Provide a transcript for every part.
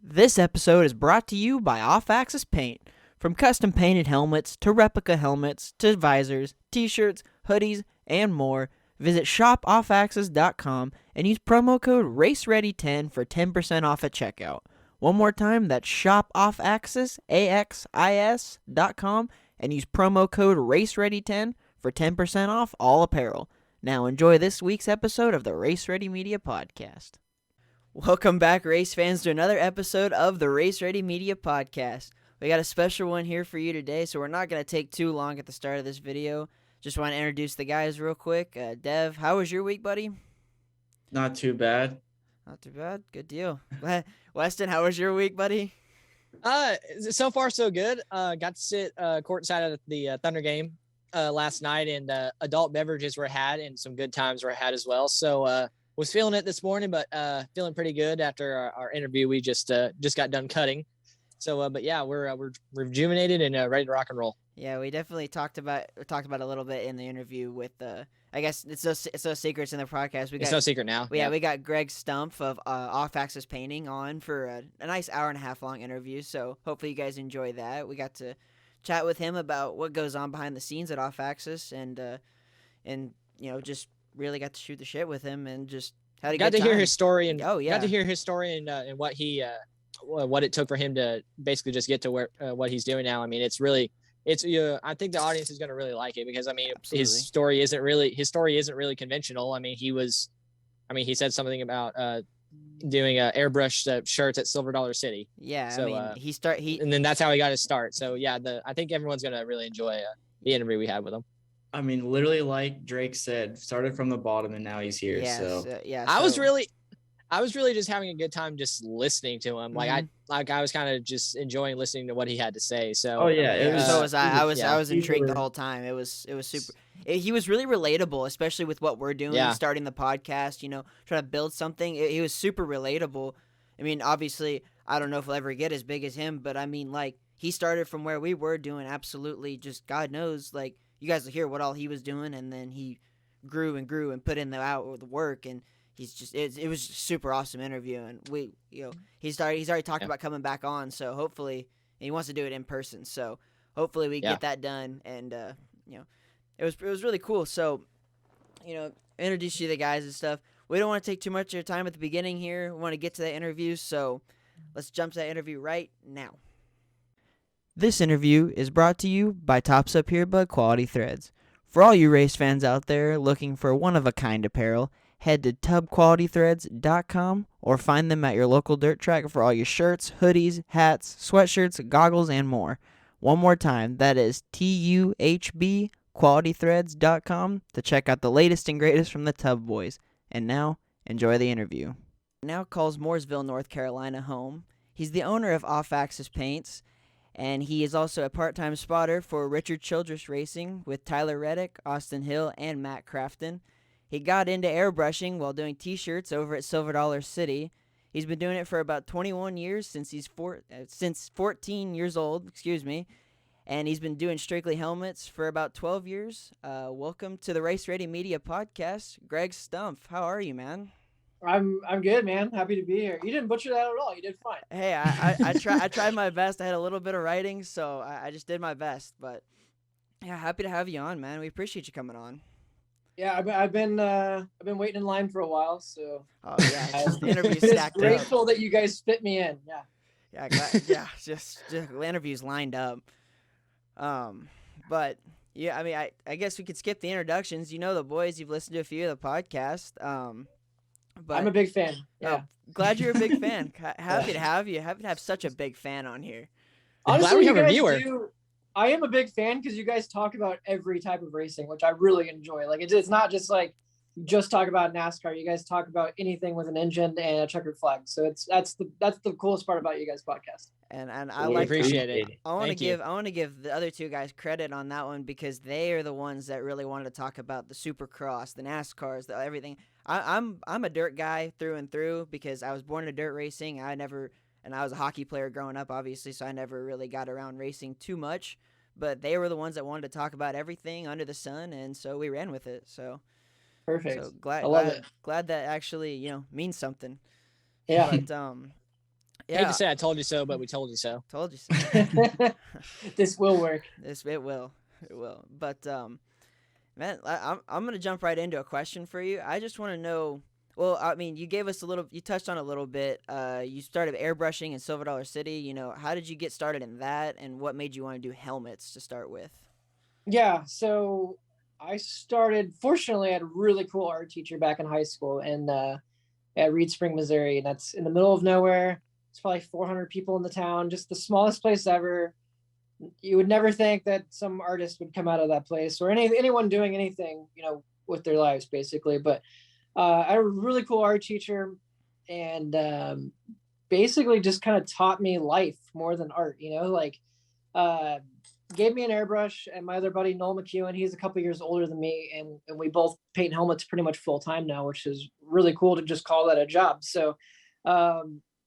This episode is brought to you by Off-Axis Paint. From custom painted helmets to replica helmets to visors, t-shirts, hoodies, and more, visit shopoffaxis.com and use promo code RACEREADY10 for 10% off at checkout. One more time, that's shopoffaxis.com and use promo code RACEREADY10 for 10% off all apparel. Now enjoy this week's episode of the Race Ready Media Podcast. Welcome back, race fans, to another episode of the Race Ready Media Podcast. We got a special one here for you today, so we're not going to take too long at the start of this video. Just want to introduce the guys real quick. Dev, how was your week, buddy? Not too bad. Not too bad. Good deal. Weston, how was your week, buddy? So far so good. Got to sit courtside at the Thunder game last night, and adult beverages were had, and some good times were had as well. So was feeling it this morning, but feeling pretty good after our interview. We just got done cutting. So, but yeah, we're rejuvenated and ready to rock and roll. Yeah, we definitely talked about it a little bit in the interview with I guess it's no secrets in the podcast. It's no secret now. Yeah, we got Greg Stumpff of Off-Axis Painting on for a nice hour and a half long interview. So hopefully you guys enjoy that. We got to chat with him about what goes on behind the scenes at Off-Axis, and you know, just really got to shoot the shit with him and just had a got good to time. hear his story and got to hear his story and what he what it took for him to basically just get to where what he's doing now. I mean, I think the audience is going to really like it because I mean, Absolutely. his story isn't really conventional. I mean, he said something about doing airbrush shirts at Silver Dollar City. Yeah, so, I mean, and then that's how he got his start. So yeah, I think everyone's going to really enjoy the interview we had with him. I mean, literally, like Drake said, started from the bottom and now he's here. Yeah, so I was really just having a good time just listening to him. Like I was kind of just enjoying listening to what he had to say. So so was I. I was intrigued the whole time. It was super. He was really relatable, especially with what we're doing, starting the podcast. You know, trying to build something. He was super relatable. I mean, obviously, I don't know if we'll ever get as big as him, but I mean, like he started from where we were doing absolutely just God knows. Like you guys will hear what all he was doing, and then he grew and grew and put in the work and. He's just it was a super awesome interview, and he's already talked about coming back on, so hopefully he wants to do it in person, so hopefully we get that done, and it was really cool. So introduce you to the guys and stuff. We don't want to take too much of your time at the beginning here. We want to get to that interview, so let's jump to that interview right now. This interview is brought to you by Tops Up Here Bud Quality Threads. For all you race fans out there looking for one-of-a-kind apparel, head to tubqualitythreads.com or find them at your local dirt track for all your shirts, hoodies, hats, sweatshirts, goggles, and more. One more time, that is tubqualitythreads.com to check out the latest and greatest from the Tub Boys. And now, enjoy the interview. Now calls Mooresville, North Carolina home. He's the owner of Off-Axis Paints, and he is also a part-time spotter for Richard Childress Racing with Tyler Reddick, Austin Hill, and Matt Crafton. He got into airbrushing while doing t-shirts over at Silver Dollar City. He's been doing it for about 21 years since 14 years old, and he's been doing strictly helmets for about 12 years. Welcome to the Race Ready Media Podcast, Greg Stumpff. How are you, man? I'm good, man. Happy to be here. You didn't butcher that at all. You did fine. Hey, I tried my best. I had a little bit of writing, so I just did my best. But yeah, happy to have you on, man. We appreciate you coming on. Yeah, I've been waiting in line for a while, so. Oh yeah, the interview stacked up. Grateful that you guys fit me in. Yeah. Yeah, just the interviews lined up. But yeah, I mean, I guess we could skip the introductions. You know the boys. You've listened to a few of the podcast. But I'm a big fan. Yeah. Glad you're a big fan. Happy to have you. Happy to have such a big fan on here. Honestly, glad we have a viewer. I am a big fan because you guys talk about every type of racing, which I really enjoy. Like it's not just like you just talk about NASCAR. You guys talk about anything with an engine and a checkered flag. So that's the coolest part about you guys' podcast. And I appreciate it. I want to give the other two guys credit on that one because they are the ones that really wanted to talk about the Supercross, the NASCARs, everything. I'm a dirt guy through and through because I was born into dirt racing. And I was a hockey player growing up, obviously, so I never really got around racing too much. But they were the ones that wanted to talk about everything under the sun, and so we ran with it. So perfect. So glad that actually means something. Yeah. But Hate to say I told you so, but we told you so. Told you so. This will work. It will. But man, I'm gonna jump right into a question for you. I just want to know. Well, I mean, you touched on a little bit. You started airbrushing in Silver Dollar City. You know, how did you get started in that, and what made you want to do helmets to start with? Yeah, so I started. Fortunately, I had a really cool art teacher back in high school, and at Reed Spring, Missouri, and that's in the middle of nowhere. It's probably 400 people in the town, just the smallest place ever. You would never think that some artist would come out of that place, or anyone doing anything, with their lives, basically. But I had a really cool art teacher, and basically just kind of taught me life more than art. Gave me an airbrush, and my other buddy Noel McEwen, he's a couple years older than me, and we both paint helmets pretty much full time now, which is really cool to just call that a job. So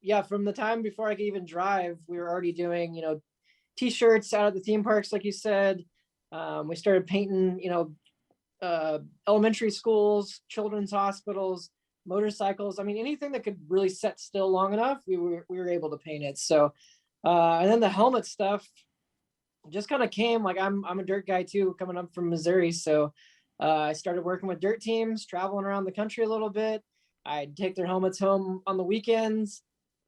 yeah, from the time before I could even drive, we were already doing t-shirts out at the theme parks, like you said. We started painting elementary schools, children's hospitals, motorcycles. I mean, anything that could really set still long enough, we were able to paint it. So and then the helmet stuff just kind of came. Like I'm a dirt guy too, coming up from Missouri. So I started working with dirt teams, traveling around the country a little bit. I'd take their helmets home on the weekends.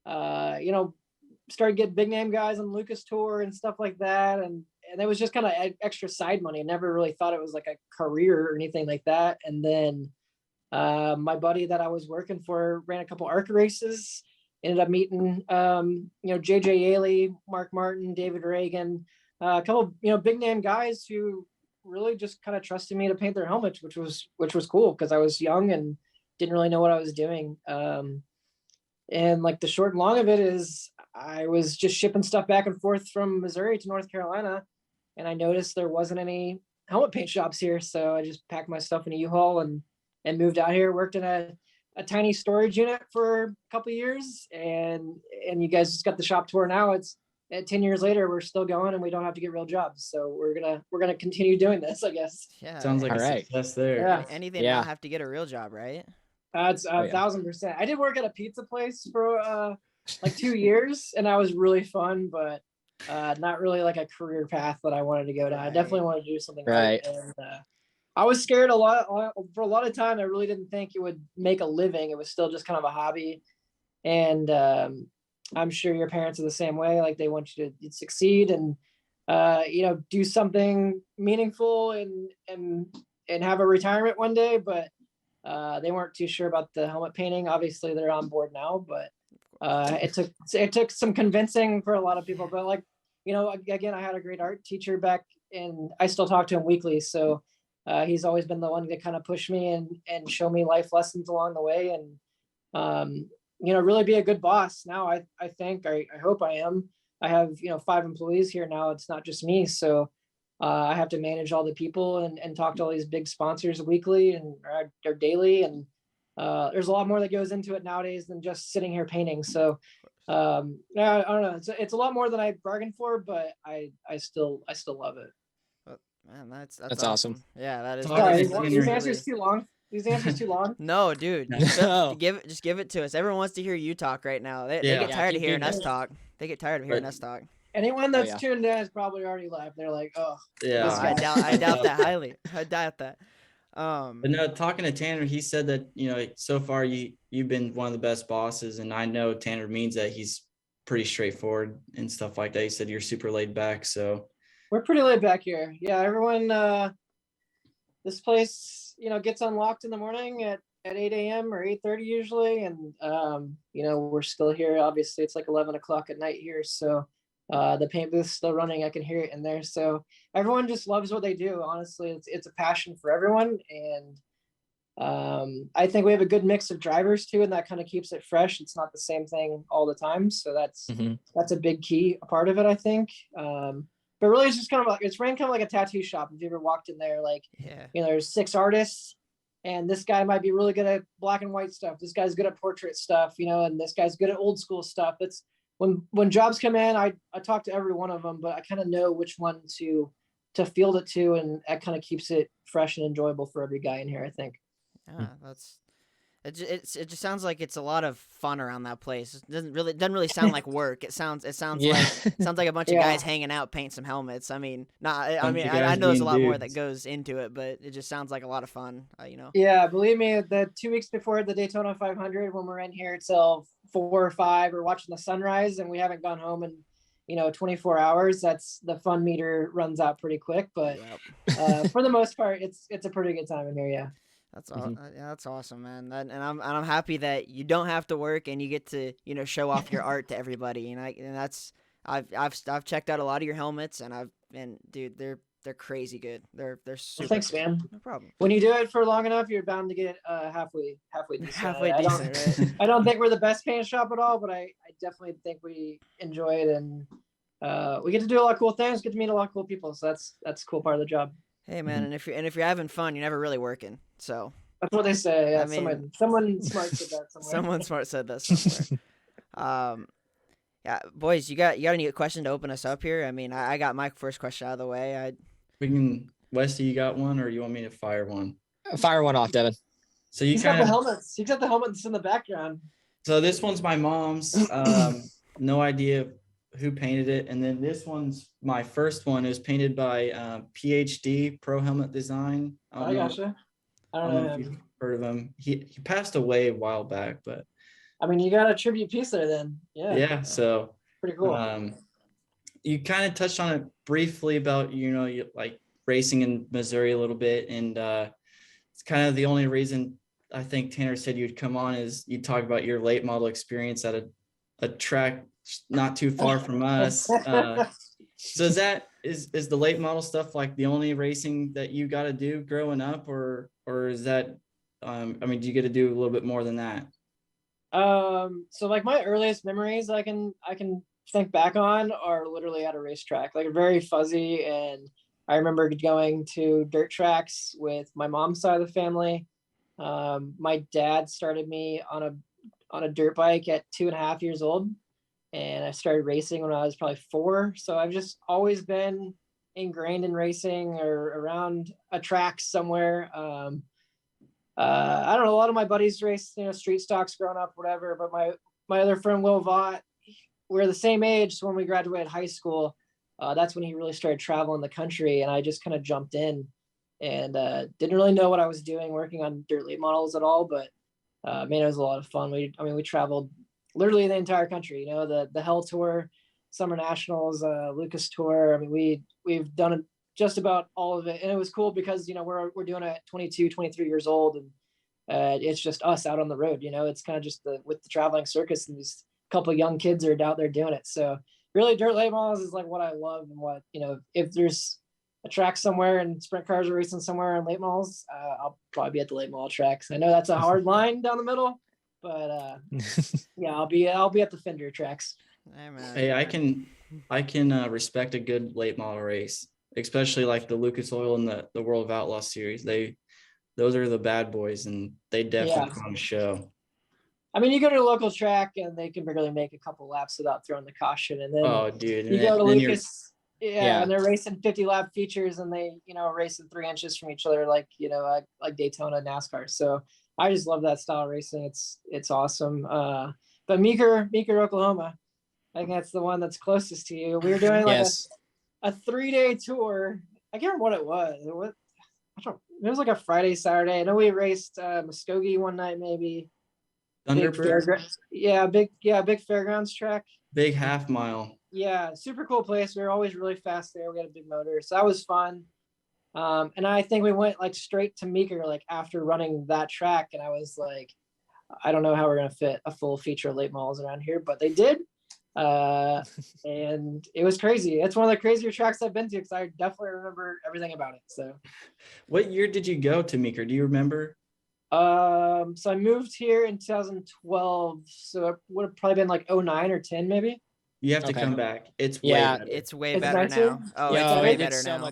Started getting big name guys on Lucas Tour and stuff like that. And it was just kind of extra side money. I never really thought it was like a career or anything like that. And then my buddy that I was working for ran a couple ARC races, ended up meeting, JJ Yaley, Mark Martin, David Reagan, a couple, big name guys who really just kind of trusted me to paint their helmets, which was cool because I was young and didn't really know what I was doing. And like the short and long of it is I was just shipping stuff back and forth from Missouri to North Carolina, and I noticed there wasn't any helmet paint shops here. So I just packed my stuff in a U-Haul and moved out here, worked in a tiny storage unit for a couple of years. And you guys just got the shop tour now. It's at 10 years later, we're still going and we don't have to get real jobs. So we're going to continue doing this, I guess. Yeah. Sounds like a success there. Yeah. Anything not have to get a real job, right? That's 1,000%. I did work at a pizza place for like 2 years, and that was really fun, but not really like a career path that I wanted to go down. I definitely wanted to do something right. And I was scared a lot for a lot of time. I really didn't think it would make a living. It was still just kind of a hobby. And I'm sure your parents are the same way. Like they want you to succeed and do something meaningful and have a retirement one day. But they weren't too sure about the helmet painting. Obviously, they're on board now, but it took some convincing for a lot of people. But again, I had a great art teacher back, and I still talk to him weekly. So he's always been the one to kind of push me and show me life lessons along the way, and really be a good boss. Now I think I hope I am. I have 5 employees here now. It's not just me, so I have to manage all the people and talk to all these big sponsors weekly or daily, and there's a lot more that goes into it nowadays than just sitting here painting. So I don't know. It's a lot more than I bargained for, but I still love it. Man, that's awesome. Yeah, that is. Sorry, these answers too long. These answers too long. No, dude. Just give it to us. Everyone wants to hear you talk right now. They get tired of hearing us talk. They get tired of hearing us talk. Anyone that's tuned in has probably already left. They're like, oh, yeah. I doubt that highly. I doubt that. But no, talking to Tanner, he said that so far you've been one of the best bosses, and I know Tanner means that. He's pretty straightforward and stuff like that. He said you're super laid back, so we're pretty laid back here. Yeah, everyone. This place, gets unlocked in the morning at 8 a.m. or 8:30 usually, and we're still here. Obviously, it's like 11 o'clock at night here, so. The paint booth's still running. I can hear it in there. So everyone just loves what they do. Honestly, it's a passion for everyone. And I think we have a good mix of drivers too, and that kind of keeps it fresh. It's not the same thing all the time. So that's a big key, a part of it, I think. But really it's just it's ran kind of like a tattoo shop. If you ever walked in there, there's 6 artists, and this guy might be really good at black and white stuff. This guy's good at portrait stuff, and this guy's good at old school stuff. It's when jobs come in, I talk to every one of them, but I kind of know which one to field it to, and that kind of keeps it fresh and enjoyable for every guy in here, I think. Yeah, It just sounds like it's a lot of fun around that place. It doesn't really sound like work. It sounds like a bunch of guys hanging out, paint some helmets. I mean, I know there's a lot more that goes into it, but it just sounds like a lot of fun. Yeah, believe me, the 2 weeks before the Daytona 500, when we're in here till 4 or 5, we're watching the sunrise, and we haven't gone home in 24 hours. That's the fun meter runs out pretty quick, but for the most part, it's a pretty good time in here. Yeah. That's that's awesome, man. And I'm happy that you don't have to work and you get to show off your art to everybody. And that's I've checked out a lot of your helmets, and dude, they're crazy good. They're super. Well, thanks, man. No problem. When you do it for long enough, you're bound to get halfway decent. Decent, right? I don't think we're the best paint shop at all, but I definitely think we enjoy it, and we get to do a lot of cool things. Get to meet a lot of cool people, so that's a cool part of the job. Hey, man, and if you're having fun, you're never really working. So that's what they say. Yeah, someone smart said that somewhere. Someone smart said that somewhere. Yeah, boys, you got any question to open us up here? I mean, I got my first question out of the way. Westy, you got one, or you want me to fire one? Fire one off, Devin. So He's got the helmets. He's got the helmets in the background. So this one's my mom's. No idea who painted it, and then this one's my first one. It was painted by PhD Pro Helmet Design. I gotcha. I don't know if you've heard of him. He passed away a while back, but I mean, you got a tribute piece there then. Yeah, so pretty cool. You kind of touched on it briefly about you like racing in Missouri a little bit, and it's kind of the only reason I think Tanner said you'd come on is you talk about your late model experience at a track not too far from us. So is the late model stuff like the only racing that you got to do growing up, or is that do you get to do a little bit more than that? So like my earliest memories I can think back on are literally at a racetrack, like very fuzzy. And I remember going to dirt tracks with my mom's side of the family. My dad started me on a dirt bike at 2.5 years old, and I started racing when I was probably 4. So I've just always been ingrained in racing or around a track somewhere. I don't know, a lot of my buddies raced, street stocks growing up, whatever. But my other friend, Will Vaught, we're the same age. So when we graduated high school, that's when he really started traveling the country. And I just kind of jumped in and didn't really know what I was doing working on dirt late models at all. But man, it was a lot of fun. We traveled literally the entire country, the Hell Tour, Summer Nationals, Lucas Tour. I mean, we've done just about all of it. And it was cool because, we're doing it at 22, 23 years old. And it's just us out on the road, it's kind of just with the traveling circus, and these couple of young kids are out there doing it. So really dirt late models is like what I love, and what, if there's a track somewhere and sprint cars are racing somewhere on late models, I'll probably be at the late model tracks. I know that's a hard line down the middle, but yeah, I'll be at the Fender tracks. Hey, I can respect a good late model race, especially like the Lucas Oil and the World of Outlaw series. Those are the bad boys, and they definitely put on a show. I mean, you go to a local track and they can barely make a couple laps without throwing the caution, and then you go to Lucas, and they're racing 50 lap features, and they racing 3 inches from each other, like Daytona, NASCAR. So I just love that style of racing. It's awesome. But Meeker, Oklahoma, I think that's the one that's closest to you. We were doing like a 3-day tour. I can't remember what it was. It was like a Friday, Saturday. I know we raced Muskogee one night, maybe. Big fairgrounds track. Big half mile. Yeah, super cool place. We were always really fast there. We had a big motor, so that was fun. And I think we went like straight to Meeker like after running that track, and I was like, I don't know how we're gonna fit a full feature of late models around here, but they did. And it was crazy. It's one of the crazier tracks I've been to, because I definitely remember everything about it. So what year did you go to Meeker? Do you remember? So I moved here in 2012, so it would have probably been like 09 or 10 maybe. You have to come back. It's way better. It's way better now. Oh, it's way better now.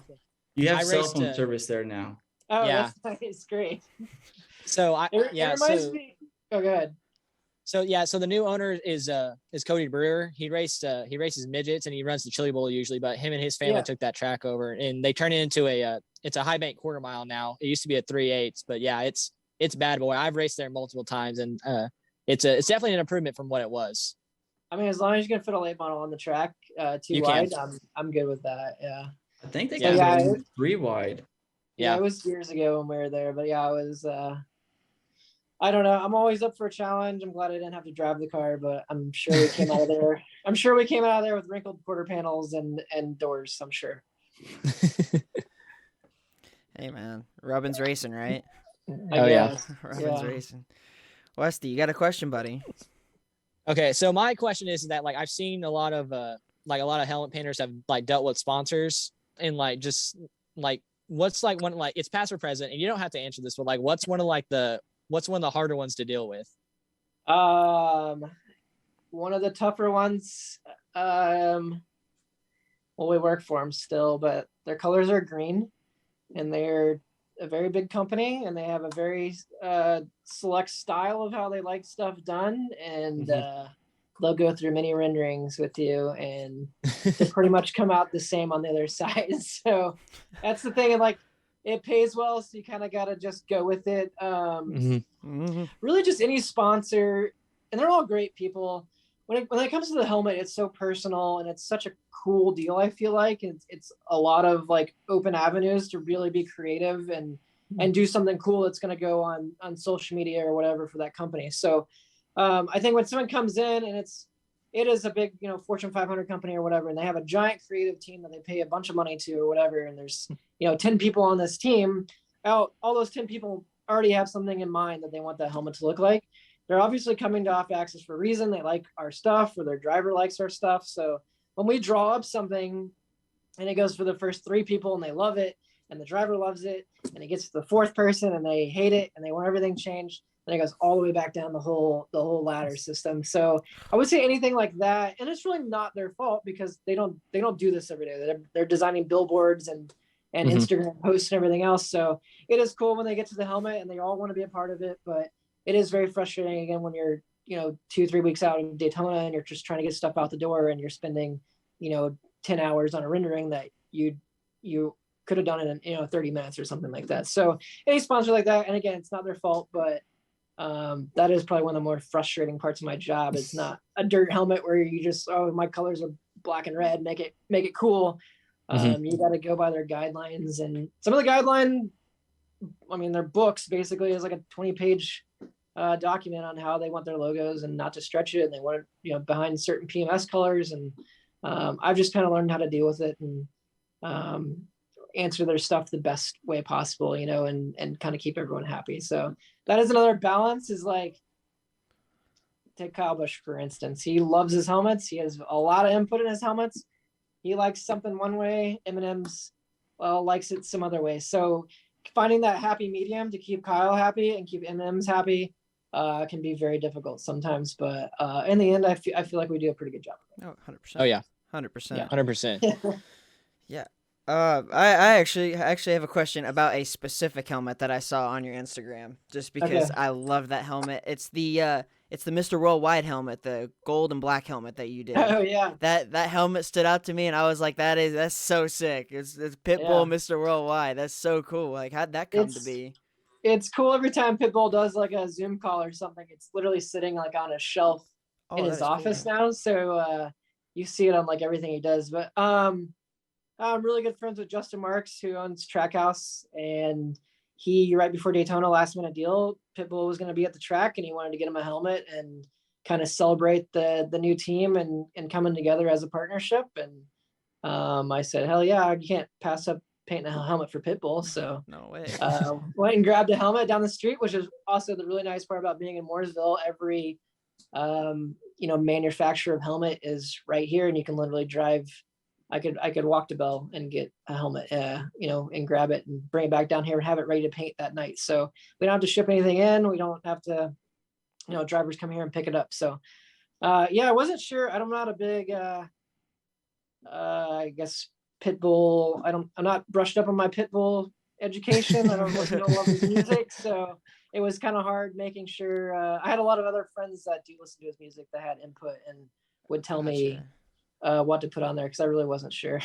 You have cell phone service there now. Oh, yeah, it's great. So it reminds me. Oh, go ahead. So the new owner is Cody Brewer. He races midgets, and he runs the Chili Bowl usually, but him and his family took that track over, and they turned it into it's a high bank quarter mile now. It used to be a 3/8, but yeah, it's it's bad boy. I've raced there multiple times, and it's definitely an improvement from what it was. I mean, as long as you can fit a late model on the track, too wide, I'm good with that. Yeah. I think they got 3 wide. Yeah, it was years ago when we were there, but yeah, it was. I don't know. I'm always up for a challenge. I'm glad I didn't have to drive the car, but I'm sure we came out of there. I'm sure we came out of there with wrinkled quarter panels and doors. I'm sure. Hey man, Robin's racing, right? Oh yeah, Robin's racing. Westy, you got a question, buddy? Okay, so my question is that like I've seen a lot of helmet painters have like dealt with sponsors and like just like what's like one like it's past or present, and you don't have to answer this, but like what's one of the harder ones to deal with? One of the tougher ones. Well, we work for them still, but their colors are green, and they're a very big company, and they have a very select style of how they like stuff done, and they'll go through many renderings with you, and they pretty much come out the same on the other side. So that's the thing, and like it pays well, so you kind of got to just go with it. Really, just any sponsor, and they're all great people. When it comes to the helmet, it's so personal, and it's such a cool deal. I feel like it's a lot of like open avenues to really be creative and do something cool that's going to go on social media or whatever for that company. So I think when someone comes in and it is a big, Fortune 500 company or whatever, and they have a giant creative team that they pay a bunch of money to or whatever, and there's 10 people on this team, all those 10 people already have something in mind that they want that helmet to look like. They're obviously coming to Off Axis for a reason. They like our stuff, or their driver likes our stuff. So when we draw up something and it goes for the first 3 people and they love it, and the driver loves it, and it gets to the 4th person and they hate it and they want everything changed, then it goes all the way back down the whole ladder system. So I would say anything like that, and it's really not their fault because they don't do this every day. They're designing billboards and Instagram posts and everything else. So it is cool when they get to the helmet and they all want to be a part of it, but it is very frustrating again when you're 2-3 weeks out of Daytona and you're just trying to get stuff out the door and you're spending 10 hours on a rendering that you could have done in 30 minutes or something like that. So any sponsor like that, and again, it's not their fault, but that is probably one of the more frustrating parts of my job. It's not a dirt helmet where you just, my colors are black and red, make it cool. You got to go by their guidelines, and some of the guideline, their books basically is like a 20-page document on how they want their logos and not to stretch it, and they want it behind certain PMS colors, and I've just kind of learned how to deal with it and answer their stuff the best way possible, and kind of keep everyone happy. So that is another balance, is like, take Kyle Busch for instance. He loves his helmets. He has a lot of input in his helmets. He likes something one way, Eminem's likes it some other way. So finding that happy medium to keep Kyle happy and keep Eminem's happy can be very difficult sometimes, but in the end, I feel like we do a pretty good job. Oh, 100%. Oh yeah, 100%. Yeah, 100%. Yeah. I actually have a question about a specific helmet that I saw on your Instagram, just because I love that helmet. It's the Mr. Worldwide helmet, the gold and black helmet that you did. Oh yeah. That helmet stood out to me, and I was like, that's so sick. It's Pitbull, Mr. Worldwide. That's so cool. Like, how'd that come to be? It's cool every time Pitbull does like a Zoom call or something. It's literally sitting like on a shelf in his office now. So you see it on like everything he does. But I'm really good friends with Justin Marks, who owns Trackhouse, and he, right before Daytona, last minute deal, Pitbull was going to be at the track, and he wanted to get him a helmet and kind of celebrate the new team and coming together as a partnership. And I said, hell yeah, you can't pass up painting a helmet for Pitbull. So no way. Went and grabbed a helmet down the street, which is also the really nice part about being in Mooresville. Every manufacturer of helmet is right here, and you can literally drive. I could walk to Bell and get a helmet, and grab it and bring it back down here and have it ready to paint that night. So we don't have to ship anything in. We don't have to, drivers come here and pick it up. So, I wasn't sure. I'm not a big, I guess, Pitbull. I'm not brushed up on my Pitbull education. I don't listen to a lot of his music. So it was kind of hard making sure. I had a lot of other friends that do listen to his music that had input and would tell me what to put on there, because I really wasn't sure.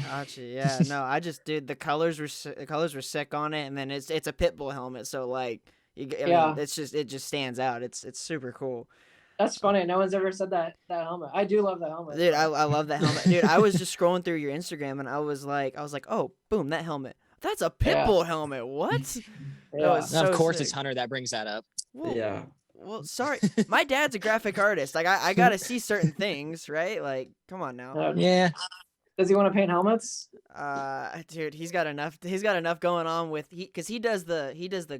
Gotcha. Yeah. No, the colors were sick on it, and then it's a Pitbull helmet, so like I mean, it just stands out. It's super cool. That's funny. No one's ever said that helmet. I do love that helmet. Dude, I love that helmet. Dude, I was just scrolling through your Instagram and I was like, oh, boom, that helmet. That's a Pitbull helmet. What? Yeah. So of course, sick. It's Hunter that brings that up. Whoa. Yeah. Well, sorry. My dad's a graphic artist. Like, I got to see certain things, right? Like, come on now. Yeah. Does he want to paint helmets? Dude, he's got enough going on with because he does the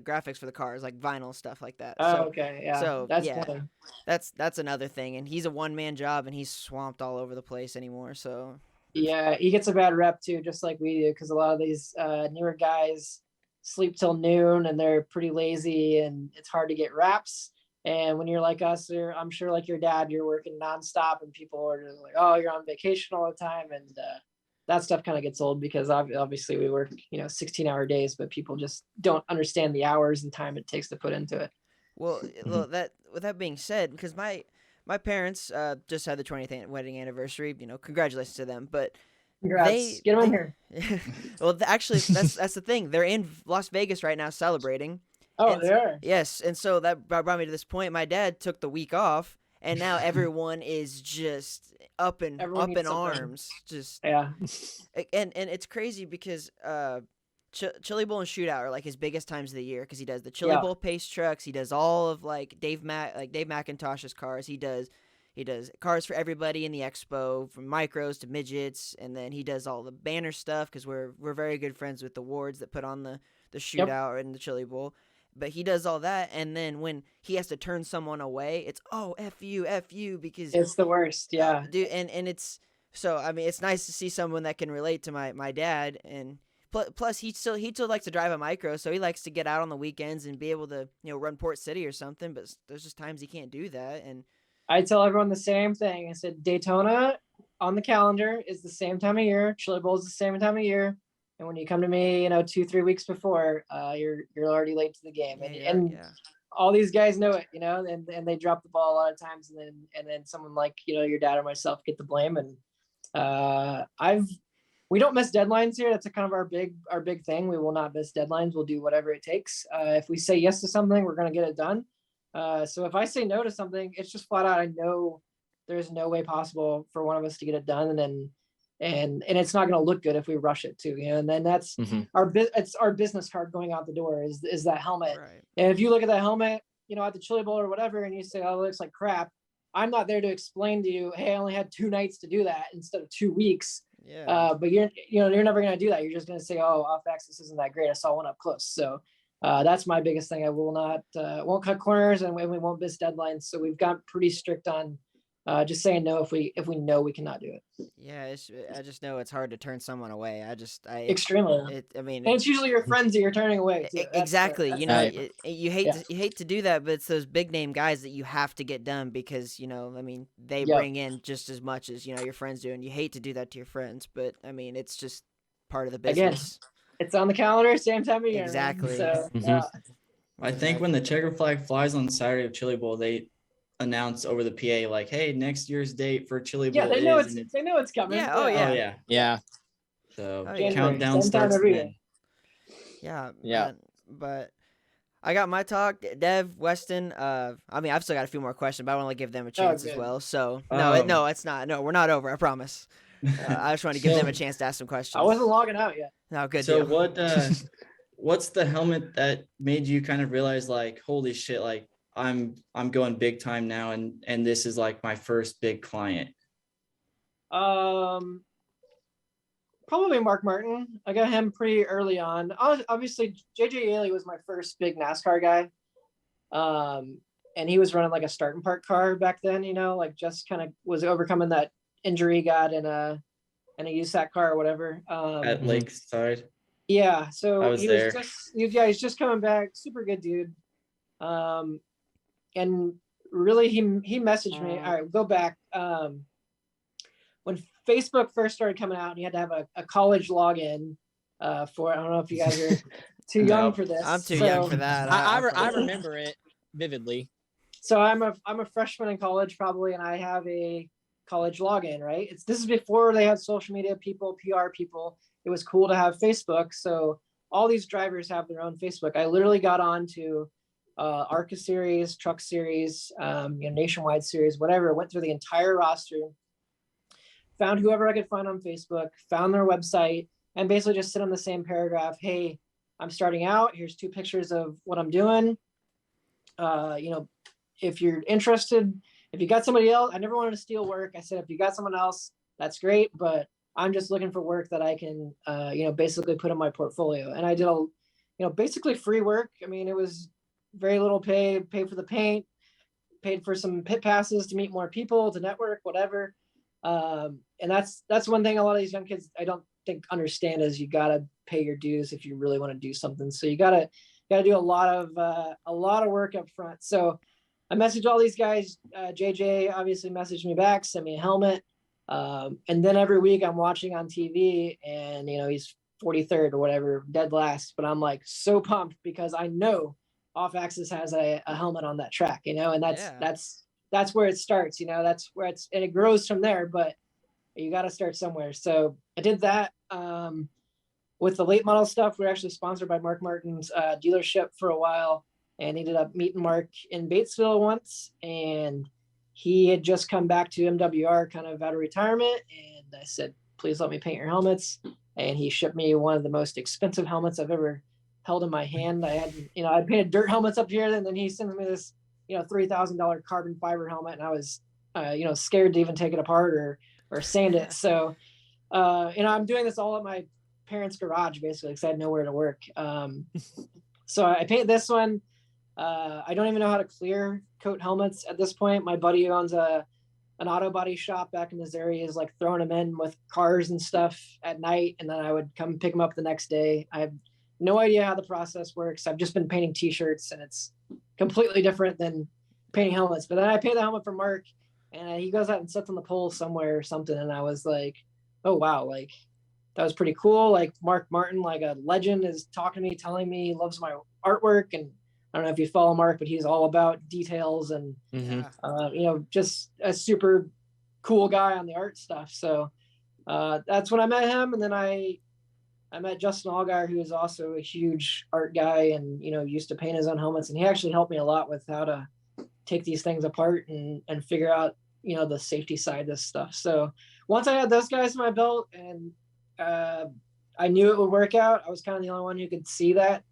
graphics for the cars, like vinyl stuff like that. Oh, okay, yeah. So that's funny. That's another thing, and he's a one-man job, and he's swamped all over the place anymore. So yeah, he gets a bad rep too, just like we do, because a lot of these newer guys sleep till noon and they're pretty lazy, and it's hard to get wraps. And when you're like us, I'm sure like your dad, you're working nonstop and people are just like, oh, you're on vacation all the time. And that stuff kind of gets old because obviously we work, 16-hour days, but people just don't understand the hours and time it takes to put into it. Well, with that being said, because my parents just had the 20th wedding anniversary, congratulations to them. But congrats. Get them in here. Well, actually, that's the thing. They're in Las Vegas right now celebrating. Oh, they are? Yes, and so that brought me to this point. My dad took the week off, and now everyone is just up in arms. Just yeah. And it's crazy because Chili Bowl and Shootout are like his biggest times of the year because he does the Chili Bowl pace trucks. He does all of like Dave McIntosh's cars. He does cars for everybody in the expo, from micros to midgets, and then he does all the banner stuff because we're very good friends with the Wards that put on the Shootout and the Chili Bowl. But he does all that, and then when he has to turn someone away, it's F you because it's the worst, yeah, dude. And it's so I mean it's nice to see someone that can relate to my dad, and plus he still likes to drive a micro, so he likes to get out on the weekends and be able to run Port City or something. But there's just times he can't do that, and I tell everyone the same thing. I said Daytona on the calendar is the same time of year. Chili Bowl is the same time of year. And when you come to me, 2-3 weeks before, you're already late to the game, and all these guys know it, and they drop the ball a lot of times, and then someone like your dad or myself get the blame. And we don't miss deadlines here. That's kind of our big thing. We will not miss deadlines. We'll do whatever it takes. If we say yes to something, we're gonna get it done. So if I say no to something, it's just flat out. I know there's no way possible for one of us to get it done, and it's not going to look good if we rush it too, and then that's it's our business card going out the door is that helmet. Right. And if you look at that helmet, at the Chili Bowl or whatever, and you say, oh, it looks like crap, I'm not there to explain to you, hey, I only had 2 nights to do that instead of 2 weeks. But you're never going to do that. You're just going to say, oh, off axis isn't that great. I saw one up close. So that's my biggest thing. I will not won't cut corners, and we won't miss deadlines. So we've got pretty strict on just saying no if we know we cannot do it. Yeah, I just know it's hard to turn someone away. Extremely. And it's usually your friends that you're turning away too. Exactly. You hate to do that, but it's those big name guys that you have to get done because they bring in just as much as your friends do, and you hate to do that to your friends, but it's just part of the business. Again, it's on the calendar, same time of year. Exactly. So, I think when the checker flag flies on Saturday of Chili Bowl, they announce over the PA like, "Hey, next year's date for Chili Bowl." Yeah, they know it's coming. Yeah. Oh yeah. Yeah. So countdown starts then. Yeah. But I got my talk. Dev, Weston. I've still got a few more questions, but I want to give them a chance as well. So no, it's not. No, we're not over. I promise. I just want to give them a chance to ask some questions. I wasn't logging out yet. No, good. So what's the helmet that made you kind of realize like, holy shit, like I'm going big time now, and this is like my first big client? Probably Mark Martin. I got him pretty early on. Obviously, JJ Yaley was my first big NASCAR guy. And he was running like a start and park car back then, like just kind of was overcoming that injury he got in a USAC car or whatever. At Lakeside. Yeah. So I was there. He's just coming back. Super good dude. And really he messaged me. All right, go back. When Facebook first started coming out and you had to have a college login for, I don't know if you guys are too young for this. I'm too young for that. I remember it vividly. So I'm a freshman in college probably, and I have a college login, right? This is before they had social media people, PR people. It was cool to have Facebook. So all these drivers have their own Facebook. I literally got on to ARCA series, truck series, nationwide series, whatever. Went through the entire roster, found whoever I could find on Facebook, found their website, and basically just sit on the same paragraph. Hey, I'm starting out. Here's 2 pictures of what I'm doing. If you're interested, if you got somebody else, I never wanted to steal work. I said, if you got someone else, that's great, but I'm just looking for work that I can, basically put in my portfolio. And I did basically free work. I mean, it was very little pay, paid for the paint, paid for some pit passes to meet more people, to network, whatever. And that's one thing a lot of these young kids, I don't think understand, is you got to pay your dues if you really want to do something. So you got to do a lot of work up front. So I messaged all these guys. JJ obviously messaged me back, sent me a helmet. And then every week I'm watching on TV, and he's 43rd or whatever, dead last. But I'm like so pumped because I know Off Axis has a helmet on that track, and that's where it starts. That's where and it grows from there. But you got to start somewhere. So I did that. With the late model stuff, we were actually sponsored by Mark Martin's dealership for a while, and ended up meeting Mark in Batesville once, and he had just come back to MWR kind of out of retirement. And I said, please let me paint your helmets. And he shipped me one of the most expensive helmets I've ever held in my hand. I painted dirt helmets up here, and then he sends me this, $3,000 carbon fiber helmet. And I was, scared to even take it apart or sand it. So, I'm doing this all at my parents' garage, basically, because I had nowhere to work. So I painted this one. I don't even know how to clear coat helmets at this point. My buddy who owns an auto body shop back in Missouri is like throwing them in with cars and stuff at night, and then I would come pick them up the next day. I have no idea how the process works. I've just been painting t-shirts, and it's completely different than painting helmets. But then I painted the helmet for Mark, and he goes out and sits on the pole somewhere or something, and I was like, oh wow, like that was pretty cool. Like Mark Martin, like a legend, is talking to me, telling me he loves my artwork. And I don't know if you follow Mark, but he's all about details and, just a super cool guy on the art stuff. So that's when I met him. And then I met Justin Allgaier, who is also a huge art guy and, used to paint his own helmets. And he actually helped me a lot with how to take these things apart and figure out, the safety side of this stuff. So once I had those guys in my belt, and I knew it would work out, I was kind of the only one who could see that,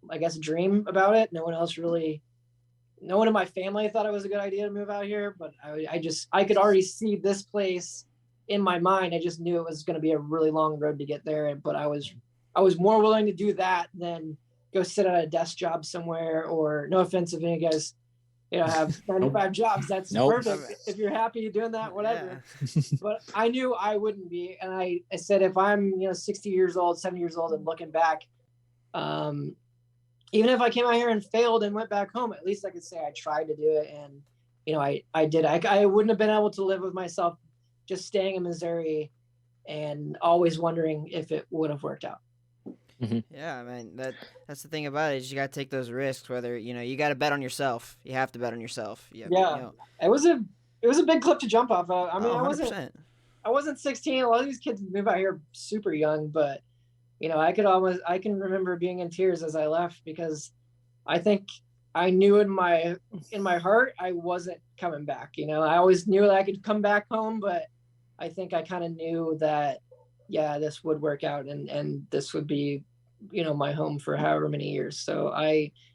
I guess, dream about it. No one in my family thought it was a good idea to move out here, but I could already see this place in my mind. I just knew it was going to be a really long road to get there. But I was more willing to do that than go sit at a desk job somewhere, or no offense if any guys, have 95 jobs. That's perfect. If you're happy doing that, whatever. Yeah. But I knew I wouldn't be. And I said, if I'm, 60 years old, 70 years old and looking back, even if I came out here and failed and went back home, at least I could say I tried to do it. And, I did. I wouldn't have been able to live with myself just staying in Missouri and always wondering if it would have worked out. Mm-hmm. Yeah, I mean, that's the thing about it, is you got to take those risks. Whether you got to bet on yourself. You have to bet on yourself. It was a big clip to jump off of. I mean, 100%. I wasn't 16. A lot of these kids move out here super young, but I can remember being in tears as I left, because I think I knew in my heart I wasn't coming back. I always knew that I could come back home, but I think I kind of knew that, yeah, this would work out and this would be, my home for however many years. So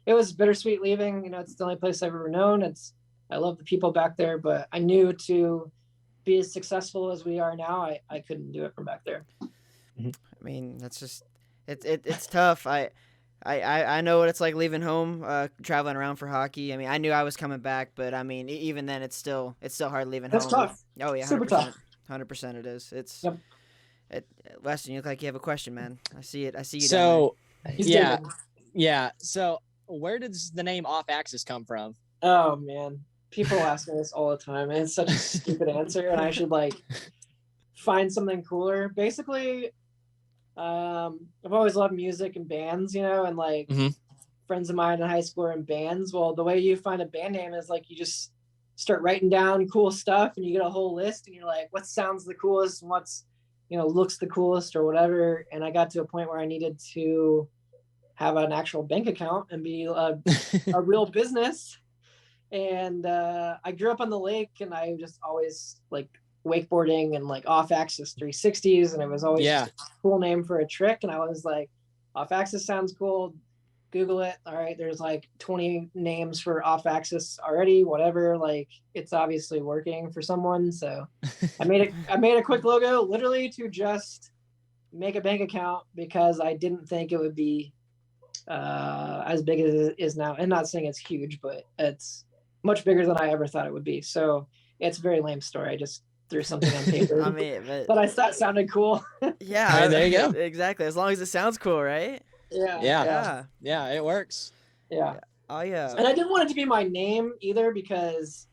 it was bittersweet leaving. It's the only place I've ever known. I love the people back there, but I knew to be as successful as we are now, I couldn't do it from back there. I mean, that's just, it's tough. I know what it's like leaving home, traveling around for hockey. I mean, I knew I was coming back, but I mean, even then it's still hard leaving home. That's tough. Oh yeah. 100%, super tough. 100% it is. It's, yep. Weston, you look like you have a question, man. I see it. I see you. So, yeah. So, where does the name Off Axis come from? Oh man, people ask me this all the time, and it's such a stupid answer, and I should find something cooler. Basically, I've always loved music and bands, and friends of mine in high school are in bands. Well, the way you find a band name is you just start writing down cool stuff, and you get a whole list, and you're like, what sounds the coolest, and what's looks the coolest or whatever. And I got to a point where I needed to have an actual bank account and be a real business. And I grew up on the lake, and I just always like wakeboarding and like off-axis 360s, and it was always just a cool name for a trick. And I was like, off-axis sounds cool. Google it. All right, there's like 20 names for off-axis already. Whatever, like it's obviously working for someone. So I made a quick logo, literally to just make a bank account, because I didn't think it would be as big as it is now. And not saying it's huge, but it's much bigger than I ever thought it would be. So it's a very lame story. I just threw something on paper. I mean, but I thought it sounded cool. Yeah, there you go. Exactly. As long as it sounds cool, right? Yeah, it works. Yeah. Oh yeah. And I didn't want it to be my name either, because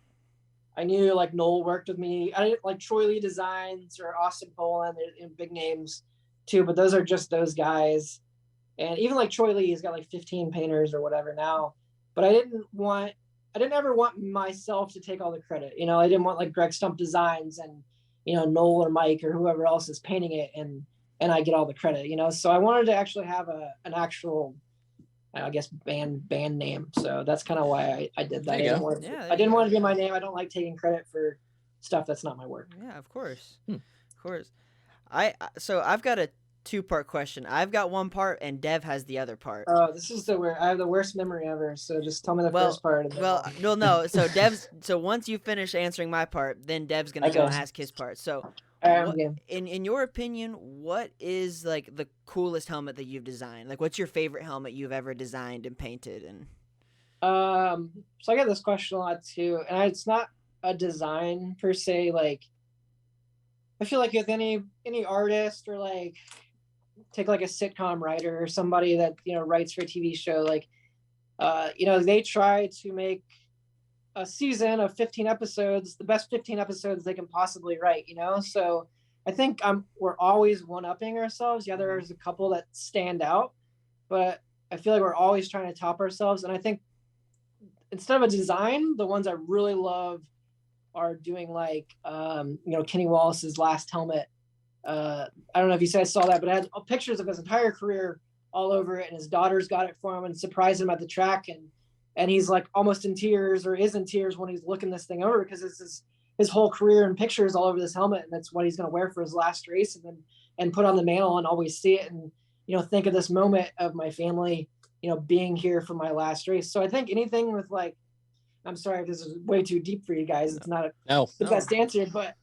I knew like Noel worked with me. I didn't like Troy Lee Designs or Austin Poland and big names too, but those are just those guys. And even like Troy Lee, he's got like 15 painters or whatever now. But I didn't ever want myself to take all the credit. You know, I didn't want like Greg Stumpff Designs and, you know, Noel or Mike or whoever else is painting it and I get all the credit, you know? So I wanted to actually have an actual, I guess, band name. So that's kind of why I did that. I didn't want to be my name. I don't like taking credit for stuff that's not my work. Yeah, of course. Of course. So I've got a 2-part question. I've got one part and Dev has the other part. Oh, this is I have the worst memory ever. So just tell me the first part. No. So once you finish answering my part, then Dev's gonna go and ask his part. So, in your opinion, what is like the coolest helmet that you've designed? Like, what's your favorite helmet you've ever designed and painted? And so I get this question a lot too, and it's not a design per se. Like, I feel like with any artist, or like take like a sitcom writer or somebody that, you know, writes for a TV show, like, you know, they try to make a season of 15 episodes, the best 15 episodes they can possibly write, you know? So I think we're always one-upping ourselves. Yeah, there's a couple that stand out, but I feel like we're always trying to top ourselves. And I think instead of a design, the ones I really love are doing like, you know, Kenny Wallace's last helmet. I don't know if you guys saw that, but it had pictures of his entire career all over it, and his daughters got it for him and surprised him at the track, and he's like almost in tears, or is in tears when he's looking this thing over, because it's his whole career and pictures all over this helmet, and that's what he's going to wear for his last race, and put on the mantle and always see it, and, you know, think of this moment of my family, you know, being here for my last race. So I think anything with like, I'm sorry if this is way too deep for you guys, it's not the best answer, but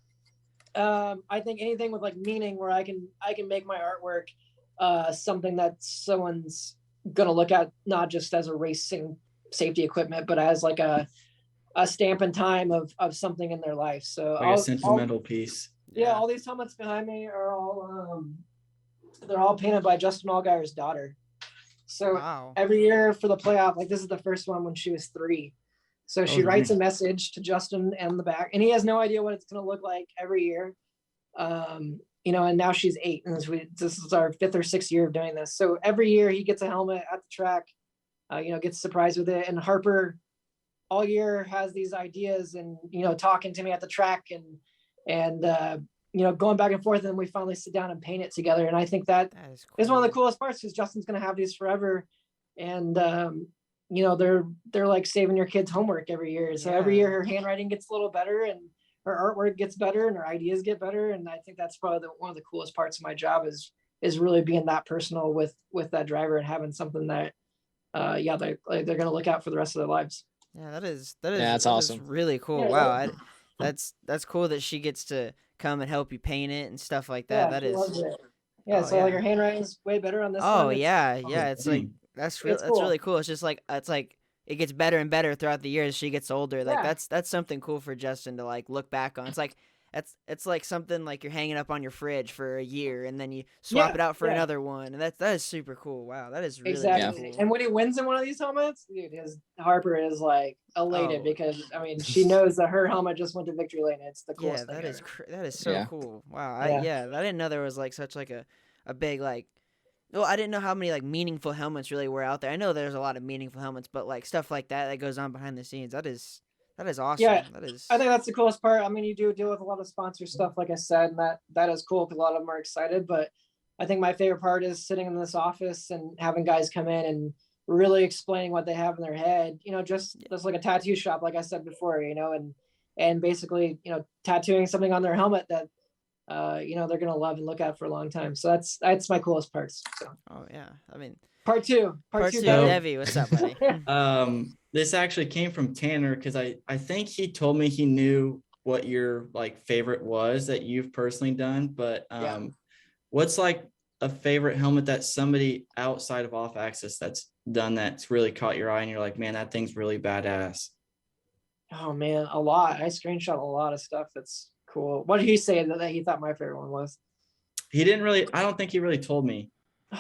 I think anything with like meaning, where I can make my artwork something that someone's gonna look at, not just as a racing safety equipment, but as like a stamp in time of something in their life. So like a sentimental piece. Yeah, all these helmets behind me are all they're all painted by Justin Allgaier's daughter. So every year for the playoff, like this is the first one when she was 3. So she writes a message to Justin in the back, and he has no idea what it's going to look like every year. You know, and now she's 8, and this is our 5th or 6th year of doing this. So every year he gets a helmet at the track, you know, gets surprised with it. And Harper all year has these ideas, and, you know, talking to me at the track, and you know, going back and forth, and we finally sit down and paint it together. And I think that is one of the coolest parts, because Justin's going to have these forever. And, you know, they're like saving your kids' homework every year. So every year her handwriting gets a little better, and her artwork gets better, and her ideas get better. And I think that's probably one of the coolest parts of my job is really being that personal with that driver, and having something that, they're going to look out for the rest of their lives. Yeah, that's awesome. Really cool. Yeah, wow. That's cool that she gets to come and help you paint it and stuff like that. Yeah, like her handwriting's way better on this one. It's like that's really cool. It's just like it gets better and better throughout the years as she gets older. Like that's something cool for Justin to like look back on. It's like it's like something like you're hanging up on your fridge for a year, and then you swap it out for another one, and that is super cool. Wow, that is really cool. And when he wins in one of these helmets, dude, Harper is like elated, because I mean, she knows that her helmet just went to victory lane. It's the coolest thing ever. That is so cool. Wow, I didn't know there was like such like a big like. Well, I didn't know how many like meaningful helmets really were out there. I know there's a lot of meaningful helmets, but like stuff like that goes on behind the scenes. That is awesome. Yeah, I think that's the coolest part. I mean, you do deal with a lot of sponsor stuff, like I said, and that is cool, because a lot of them are excited. But I think my favorite part is sitting in this office and having guys come in and really explaining what they have in their head, just like a tattoo shop, like I said before, and basically, tattooing something on their helmet that, they're going to love and look at for a long time. So that's my coolest parts. So. Oh yeah. I mean, part two, Devi, what's up, buddy? This actually came from Tanner, because I think he told me he knew what your like favorite was that you've personally done, but what's like a favorite helmet that somebody outside of Off Axis that's done that's really caught your eye and you're like, man, that thing's really badass? Oh man, a lot. I screenshot a lot of stuff that's cool. What did he say that he thought my favorite one was? He didn't really, I don't think he really told me.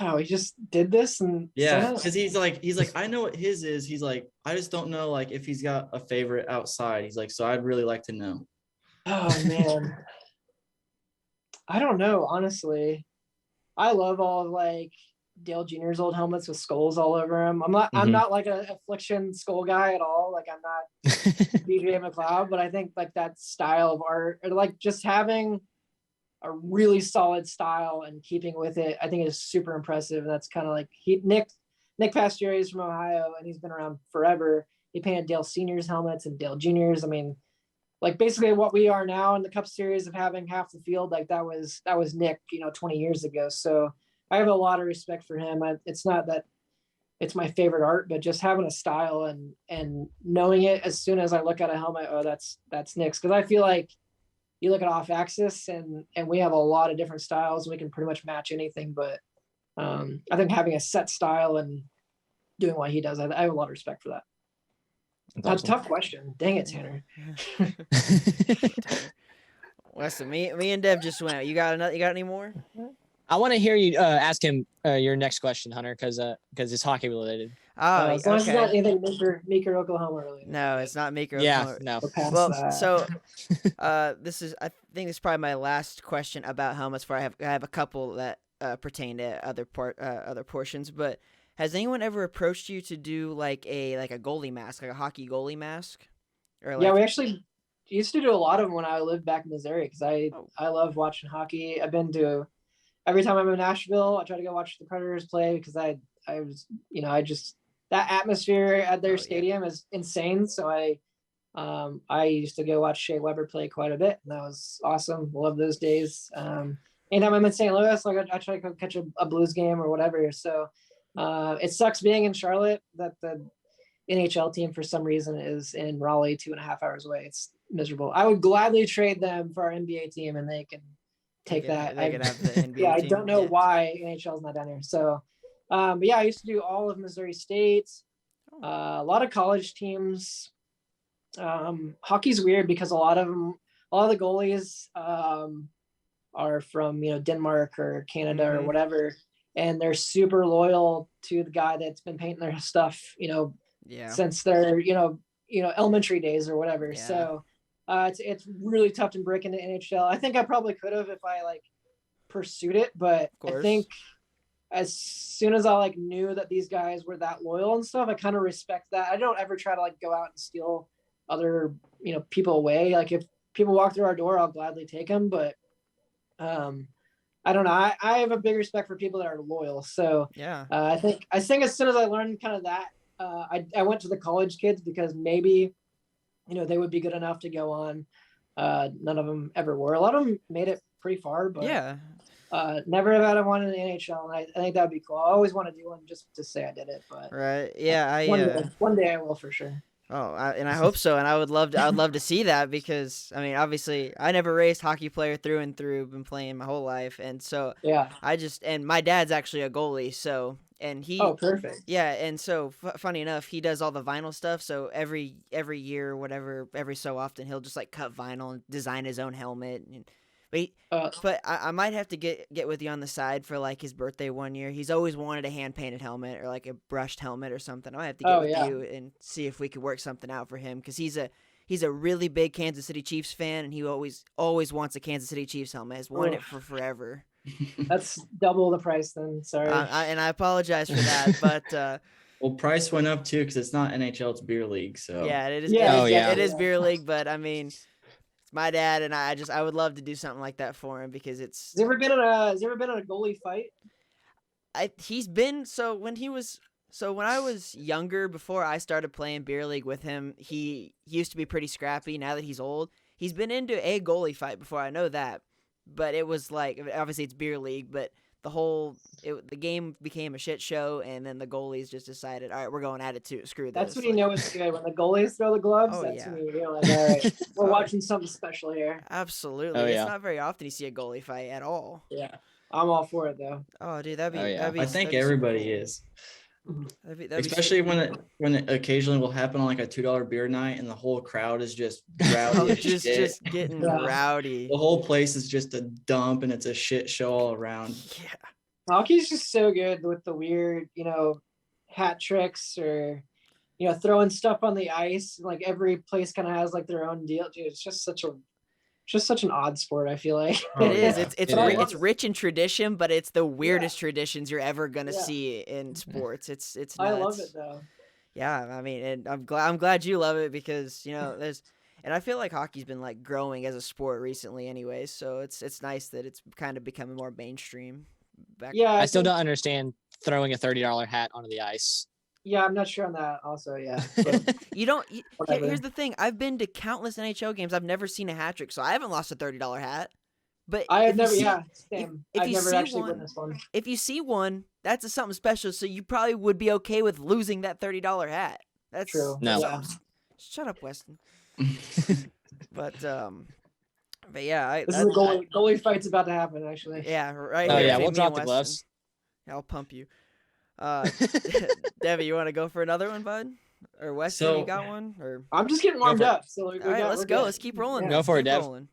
Oh, he just did this and because he's like, I know what his is. He's like, I just don't know like if he's got a favorite outside. He's like, so I'd really like to know. Oh man. I don't know, honestly. I love all of like Dale Jr.'s old helmets with skulls all over them. I'm not like a Affliction skull guy at all. Like I'm not BJ McLeod, but I think like that style of art, or like just having a really solid style and keeping with it, I think is super impressive. And that's kind of like Nick Pastore is from Ohio and he's been around forever. He painted Dale Senior's helmets and Dale Jr.'s. I mean, like basically what we are now in the Cup Series of having half the field, like that was Nick, 20 years ago. So I have a lot of respect for him. It's not that it's my favorite art, but just having a style and knowing it as soon as I look at a helmet, oh, that's Nick's. Because I feel like you look at Off Axis and we have a lot of different styles and we can pretty much match anything. But I think having a set style and doing what he does, I have a lot of respect for that. That's a tough question. Dang it, Tanner. Listen, me and Dev just went. You got any more? I want to hear you ask him your next question, Hunter, because it's hockey related. Oh, as long as it's not anything Meeker, Oklahoma related. No, it's not Meeker, Oklahoma. Yeah, no. Well, so I think this is probably my last question about helmets. For I have a couple that pertain to other portions, but has anyone ever approached you to do like a goalie mask, like a hockey goalie mask? Or we actually used to do a lot of them when I lived back in Missouri because I love watching hockey. I've been to every time I'm in Nashville, I try to go watch the Predators play because I was that atmosphere at their stadium is insane. So I used to go watch Shea Weber play quite a bit, and that was awesome. Love those days. Anytime I'm in St. Louis, like I try to go catch a Blues game or whatever. So it sucks being in Charlotte that the NHL team for some reason is in Raleigh 2.5 hours away. It's miserable. I would gladly trade them for our NBA team and they can take that. They can have the NBA team. I don't know why NHL is not down here. So, but yeah, I used to do all of Missouri State, a lot of college teams. Hockey's weird because a lot of the goalies are from, Denmark or Canada or whatever. And they're super loyal to the guy that's been painting their stuff, since their, elementary days or whatever. Yeah. So it's really tough to break into NHL. I think I probably could have if I pursued it, but I think as soon as I knew that these guys were that loyal and stuff, I kind of respect that. I don't ever try to go out and steal other, people away. If people walk through our door, I'll gladly take them, but I don't know. I have a big respect for people that are loyal. So yeah, I think as soon as I learned kind of that, I went to the college kids because maybe, they would be good enough to go on. None of them ever were. A lot of them made it pretty far, but never have had one in the NHL. And I think that'd be cool. I always want to do one just to say I did it, but right. Yeah. One day I will for sure. Oh, and I hope so, and I'd love to see that because obviously I never raced, hockey player through and through, been playing my whole life, and so and my dad's actually a goalie, so and he perfect and so funny enough, he does all the vinyl stuff, so every year or whatever, every so often he'll just cut vinyl and design his own helmet. But I might have to get with you on the side for his birthday one year. He's always wanted a hand painted helmet or a brushed helmet or something. I might have to get with you and see if we could work something out for him because he's a really big Kansas City Chiefs fan and he always wants a Kansas City Chiefs helmet. Has wanted it for forever. That's double the price then. Sorry. And I apologize for that, but. Well, price went up too because it's not NHL, it's beer league. So yeah, it is. Yeah, it is beer league, but my dad, and I would love to do something like that for him because it's. Has he ever been in a goalie fight? He's been when I was younger, before I started playing beer league with him, he used to be pretty scrappy. Now that he's old, he's been into a goalie fight before. I know that, but it was like, obviously it's beer league, but the game became a shit show, and then the goalies just decided, all right, we're going at it too. Screw this. That's when you know it's good. When the goalies throw the gloves, that's when you're like, all right, we're watching something special here. Absolutely. It's not very often you see a goalie fight at all. Yeah. I'm all for it though. Oh, dude, that'd be I think everybody is. That'd Especially when it occasionally will happen on like a $2 beer night and the whole crowd is just rowdy. just getting rowdy. The whole place is just a dump and it's a shit show all around. Yeah. Hockey's just so good with the weird, hat tricks or, throwing stuff on the ice. Like every place kind of has like their own deal. Dude, it's just such an odd sport, I feel like. It is. It's rich in tradition, but it's the weirdest traditions you're ever gonna see in sports. It's nuts. I love it though. Yeah, I mean, and I'm glad you love it because and I feel like hockey's been like growing as a sport recently, anyways. So it's nice that it's kind of becoming more mainstream. I still don't understand throwing a $30 hat onto the ice. Yeah, I'm not sure on that also, yeah. Here's the thing. I've been to countless NHL games. I've never seen a hat trick, so I haven't lost a $30 hat. But I have never, same. I've never actually witnessed one. If you see one, that's something special, so you probably would be okay with losing that $30 hat. That's true. No. Shut up, Weston. But yeah. This is the goalie fight's about to happen, actually. Yeah, right. Oh, yeah, we'll drop the gloves. I'll pump you. Debbie, you want to go for another one, bud? Or Weston, you got one? Or I'm just getting warmed up. So all right, let's go. Let's keep rolling. Go for it, Dev.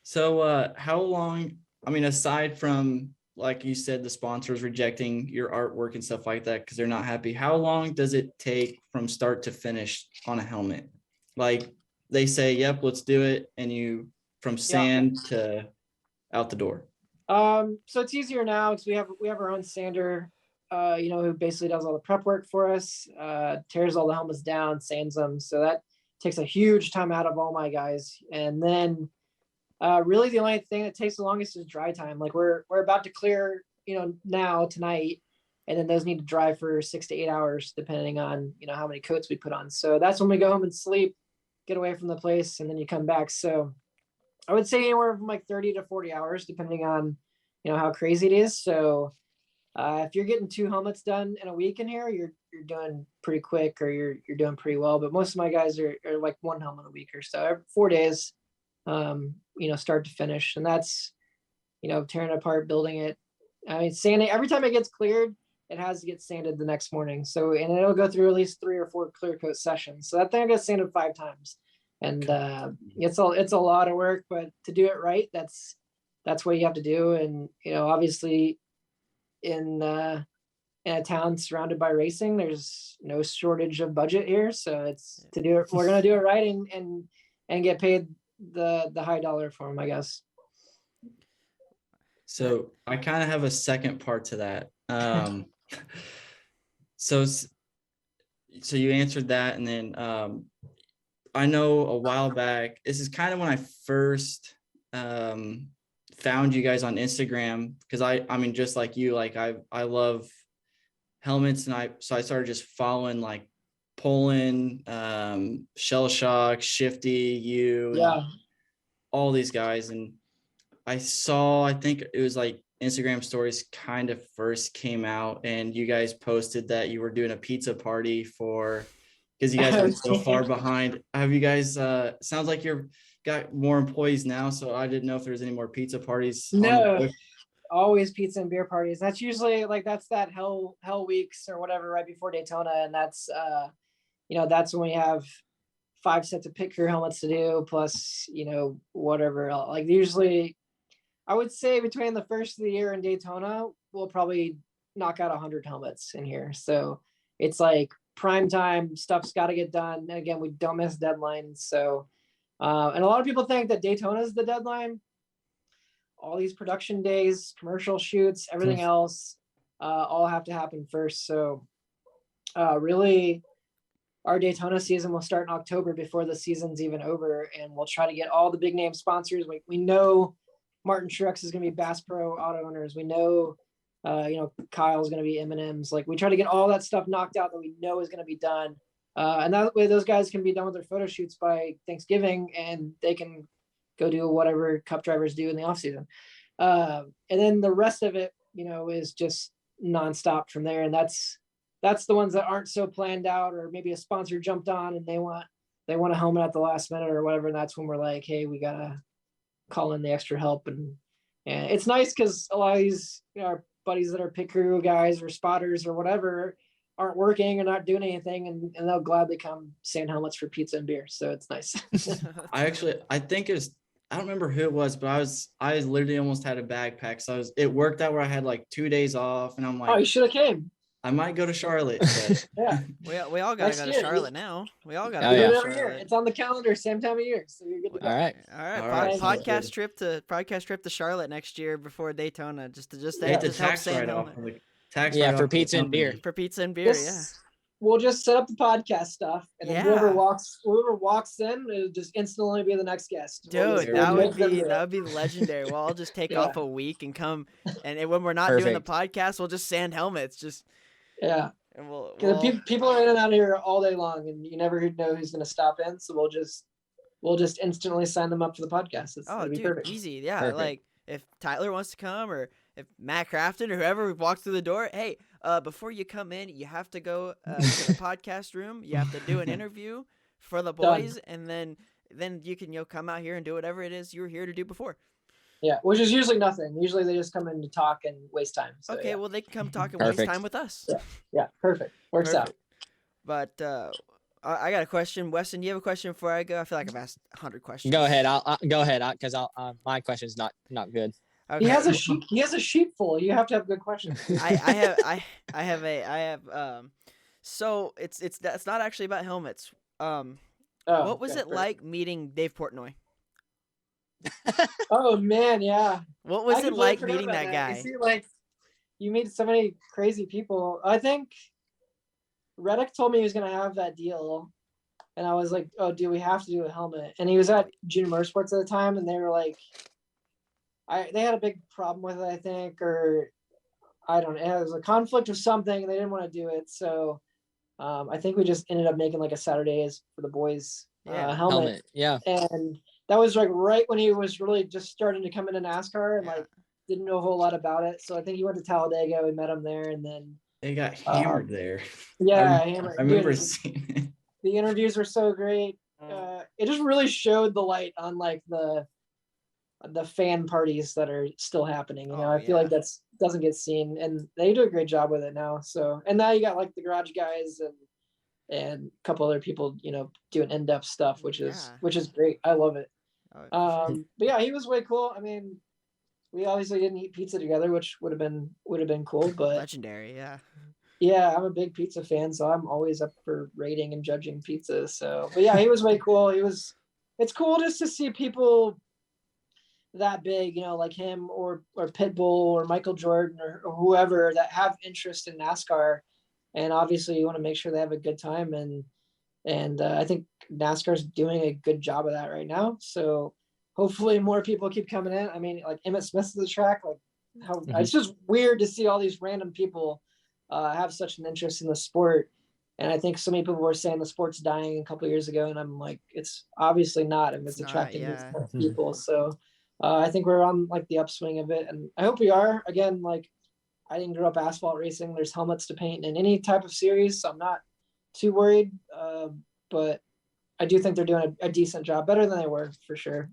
So how long, I mean, aside from, like you said, the sponsors rejecting your artwork and stuff like that because they're not happy, how long does it take from start to finish on a helmet? Like they say, yep, let's do it. And you from sand to out the door. So it's easier now because we have our own sander, who basically does all the prep work for us, tears all the helmets down, sands them. So that takes a huge time out of all my guys. And then really the only thing that takes the longest is dry time. Like we're about to clear, now tonight, and then those need to dry for 6 to 8 hours, depending on, how many coats we put on. So that's when we go home and sleep, get away from the place, and then you come back. So I would say anywhere from like 30 to 40 hours, depending on, how crazy it is. So if you're getting 2 helmets done in a week in here, you're doing pretty quick, or you're doing pretty well. But most of my guys are like 1 helmet a week or so, 4 days, start to finish. And that's, tearing it apart, building it. I mean, sanding, every time it gets cleared, it has to get sanded the next morning. So, and it'll go through at least 3 or 4 clear coat sessions. So that thing gets sanded 5 times. And it's a lot of work, but to do it right, that's what you have to do. And, obviously in a town surrounded by racing, there's no shortage of budget here. So it's to do it. We're going to do it right and get paid the high dollar for them, I guess. So I kind of have a second part to that. So you answered that. And then I know a while back, this is kind of when I first found you guys on Instagram, because I mean, just like you, like I love helmets, and so I started just following like Poland, Shell Shock, Shifty, all these guys. And I think it was like Instagram stories kind of first came out, and you guys posted that you were doing a pizza party because you guys are so far behind. Have you guys, sounds like you're got more employees now, so I didn't know if there's any more pizza parties. No, always pizza and beer parties. That's usually that's that hell weeks or whatever right before Daytona, and that's that's when we have 5 sets of pit crew helmets to do, plus whatever else. Like usually I would say between the first of the year and Daytona, we'll probably knock out 100 helmets in here. So it's like prime time, stuff's got to get done. And again, we don't miss deadlines. So and a lot of people think that Daytona is the deadline. All these production days, commercial shoots, everything else, all have to happen first. So really, our Daytona season will start in October before the season's even over, and we'll try to get all the big name sponsors. We know Martin Truex is going to be Bass Pro Auto Owners. We know, Kyle's going to be M&M's. Like, we try to get all that stuff knocked out that we know is going to be done. And that way those guys can be done with their photo shoots by Thanksgiving, and they can go do whatever Cup drivers do in the off season. And then the rest of it, is just nonstop from there. And that's the ones that aren't so planned out, or maybe a sponsor jumped on and they want a helmet at the last minute or whatever. And that's when we're like, hey, we gotta call in the extra help. And it's nice because a lot of these, our buddies that are pit crew guys or spotters or whatever aren't working and not doing anything, and they'll gladly come sand helmets for pizza and beer. So it's nice. I think I don't remember who it was, but I literally almost had a backpack. So it worked out where I had like 2 days off, and I'm like, oh, you should have came. I might go to Charlotte. But... yeah. We all gotta go to Charlotte now. We all gotta go to every year. It's on the calendar, same time of year. So you're good to go. All right. Podcast trip to Charlotte next year before Daytona, just to help Sam helmet. For pizza and beer. For pizza and beer, We'll just set up the podcast stuff, and then whoever walks in, it'll just instantly be the next guest. Dude, that would be legendary. We'll all just take off a week and come, and when we're not doing the podcast, we'll just sand helmets. And people are in and out of here all day long, and you never know who's going to stop in. So we'll just instantly sign them up for the podcast. It'll be perfect. Easy. Yeah, perfect. Like if Tyler wants to come, or if Matt Crafton or whoever walks through the door, hey. Before you come in, you have to go to the podcast room. You have to do an interview for the boys, and then you can come out here and do whatever it is you were here to do before. Yeah, which is usually nothing. Usually they just come in to talk and waste time. So, okay, well they can come talk and waste time with us. Yeah, perfect. Works out. But I got a question, Weston. Do you have a question before I go? I feel like I've asked 100 questions. Go ahead. I'll go ahead because my question is not good. Okay. He has a sheet full. You have to have good questions. I have so it's not actually about helmets. What was it like meeting Dave Portnoy? Oh man, yeah. What was it like meeting that guy? You see, like, you meet so many crazy people. I think Reddick told me he was gonna have that deal, and I was like, oh, do we have to do a helmet? And he was at Junior Motorsports at the time, and they were like, they had a big problem with it, I think, or I don't know. It was a conflict or something, and they didn't want to do it. So I think we just ended up making like a Saturdays for the boys helmet. Yeah. And that was like right when he was really just starting to come into NASCAR, and like didn't know a whole lot about it. So I think he went to Talladega. We met him there, and then they got hammered there. Yeah, I remember seeing it. The interviews were so great. It just really showed the light on like the fan parties that are still happening. I feel like that's doesn't get seen, and they do a great job with it now. So, and now you got like the garage guys and a couple other people, doing in-depth stuff, which is great. I love it. But yeah, he was way cool. I mean, we obviously didn't eat pizza together, which would have been cool, but legendary. Yeah, I'm a big pizza fan, so I'm always up for rating and judging pizza. So, but yeah, he was way cool. It's cool just to see people that big, like him or Pitbull or Michael Jordan or whoever that have interest in NASCAR. And obviously you want to make sure they have a good time. And I think NASCAR's doing a good job of that right now. So hopefully more people keep coming in. I mean, like Emmett Smith's at the track, it's just weird to see all these random people have such an interest in the sport. And I think so many people were saying the sport's dying a couple of years ago, and I'm like, it's obviously not, and it's attracting these people. So I think we're on like the upswing of it, and I hope we are. Again, like, I didn't grow up asphalt racing. There's helmets to paint in any type of series, so I'm not too worried. But I do think they're doing a decent job, better than they were for sure.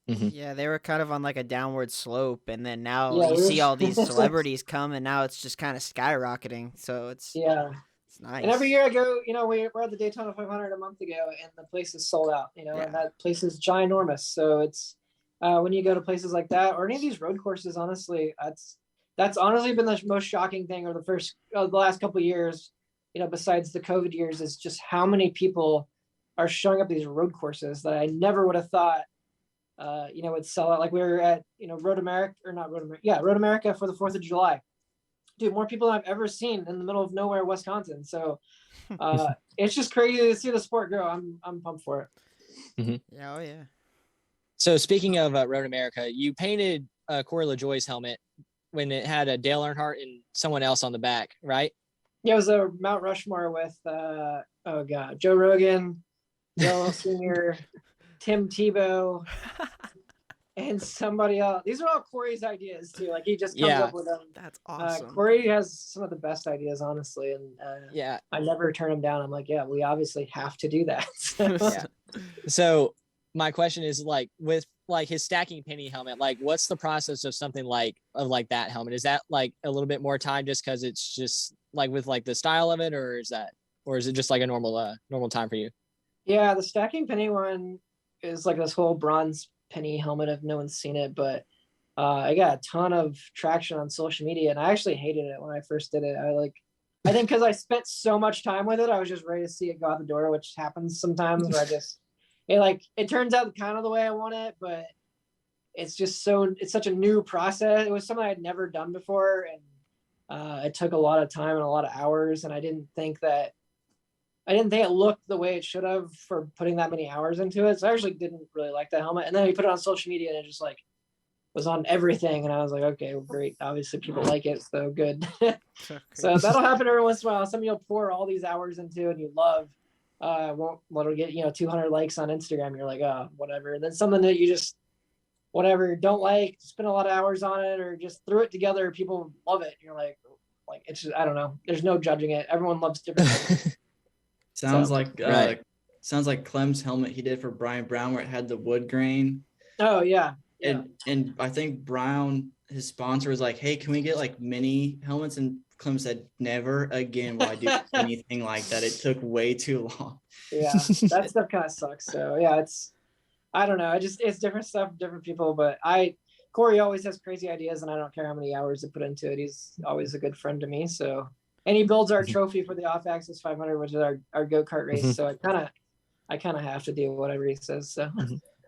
Mm-hmm. Yeah, they were kind of on like a downward slope, and then now you see all these celebrities come, and now it's just kind of skyrocketing. So it's nice. And every year I go, we're at the Daytona 500 a month ago, and the place is sold out. And that place is ginormous. So it's when you go to places like that or any of these road courses, honestly, that's honestly been the most shocking thing, or the last couple of years, besides the COVID years, is just how many people are showing up these road courses that I never would have thought would sell out. Like we were at, Road America for the 4th of July. dude, more people than I've ever seen in the middle of nowhere, Wisconsin. So it's just crazy to see the sport grow. I'm pumped for it. Mm-hmm. Yeah, oh yeah. So speaking of Road America, you painted Corey LaJoie's helmet when it had a Dale Earnhardt and someone else on the back, right? Yeah, it was a Mount Rushmore with Joe Rogan, Dale Sr., Tim Tebow, and somebody else. These are all Corey's ideas too. Like he just comes up with them. That's awesome. Corey has some of the best ideas, honestly, and yeah, I never turn him down. I'm like, yeah, we obviously have to do that. Yeah. So my question is, like, with like his stacking penny helmet, like what's the process of something like that helmet? Is that like a little bit more time just because it's just like with like the style of it, or is it just like a normal time for you? Yeah, the stacking penny one is like this whole bronze penny helmet if no one's seen it, but I got a ton of traction on social media, and I actually hated it when I first did it. I think because I spent so much time with it, I was just ready to see it go out the door, which happens sometimes where it turns out kind of the way I want it, but it's such a new process. It was something I had never done before, and it took a lot of time and a lot of hours, and I didn't think it looked the way it should have for putting that many hours into it. So I actually didn't really like the helmet. And then we put it on social media, and it just like was on everything. And I was like, okay, well, great. Obviously people like it, so good. So that'll happen every once in a while. Some of you'll pour all these hours into and you love, won't let it get, 200 likes on Instagram. You're like, oh, whatever. And then something that you just, whatever, don't like, spend a lot of hours on it, or just threw it together. People love it. You're like, it's just, I don't know. There's no judging it. Everyone loves different things. Sounds like Clem's helmet he did for Brian Brown, where it had the wood grain. Oh yeah. And I think Brown, his sponsor, was like, hey, can we get like mini helmets? And Clem said, never again will I do anything like that. It took way too long. Yeah, that stuff kind of sucks. So yeah, I don't know. It's different stuff, different people. But Corey always has crazy ideas, and I don't care how many hours I put into it. He's always a good friend to me. So, and he builds our trophy for the off-axis 500, which is our go-kart race. So I kind of have to do whatever he says. So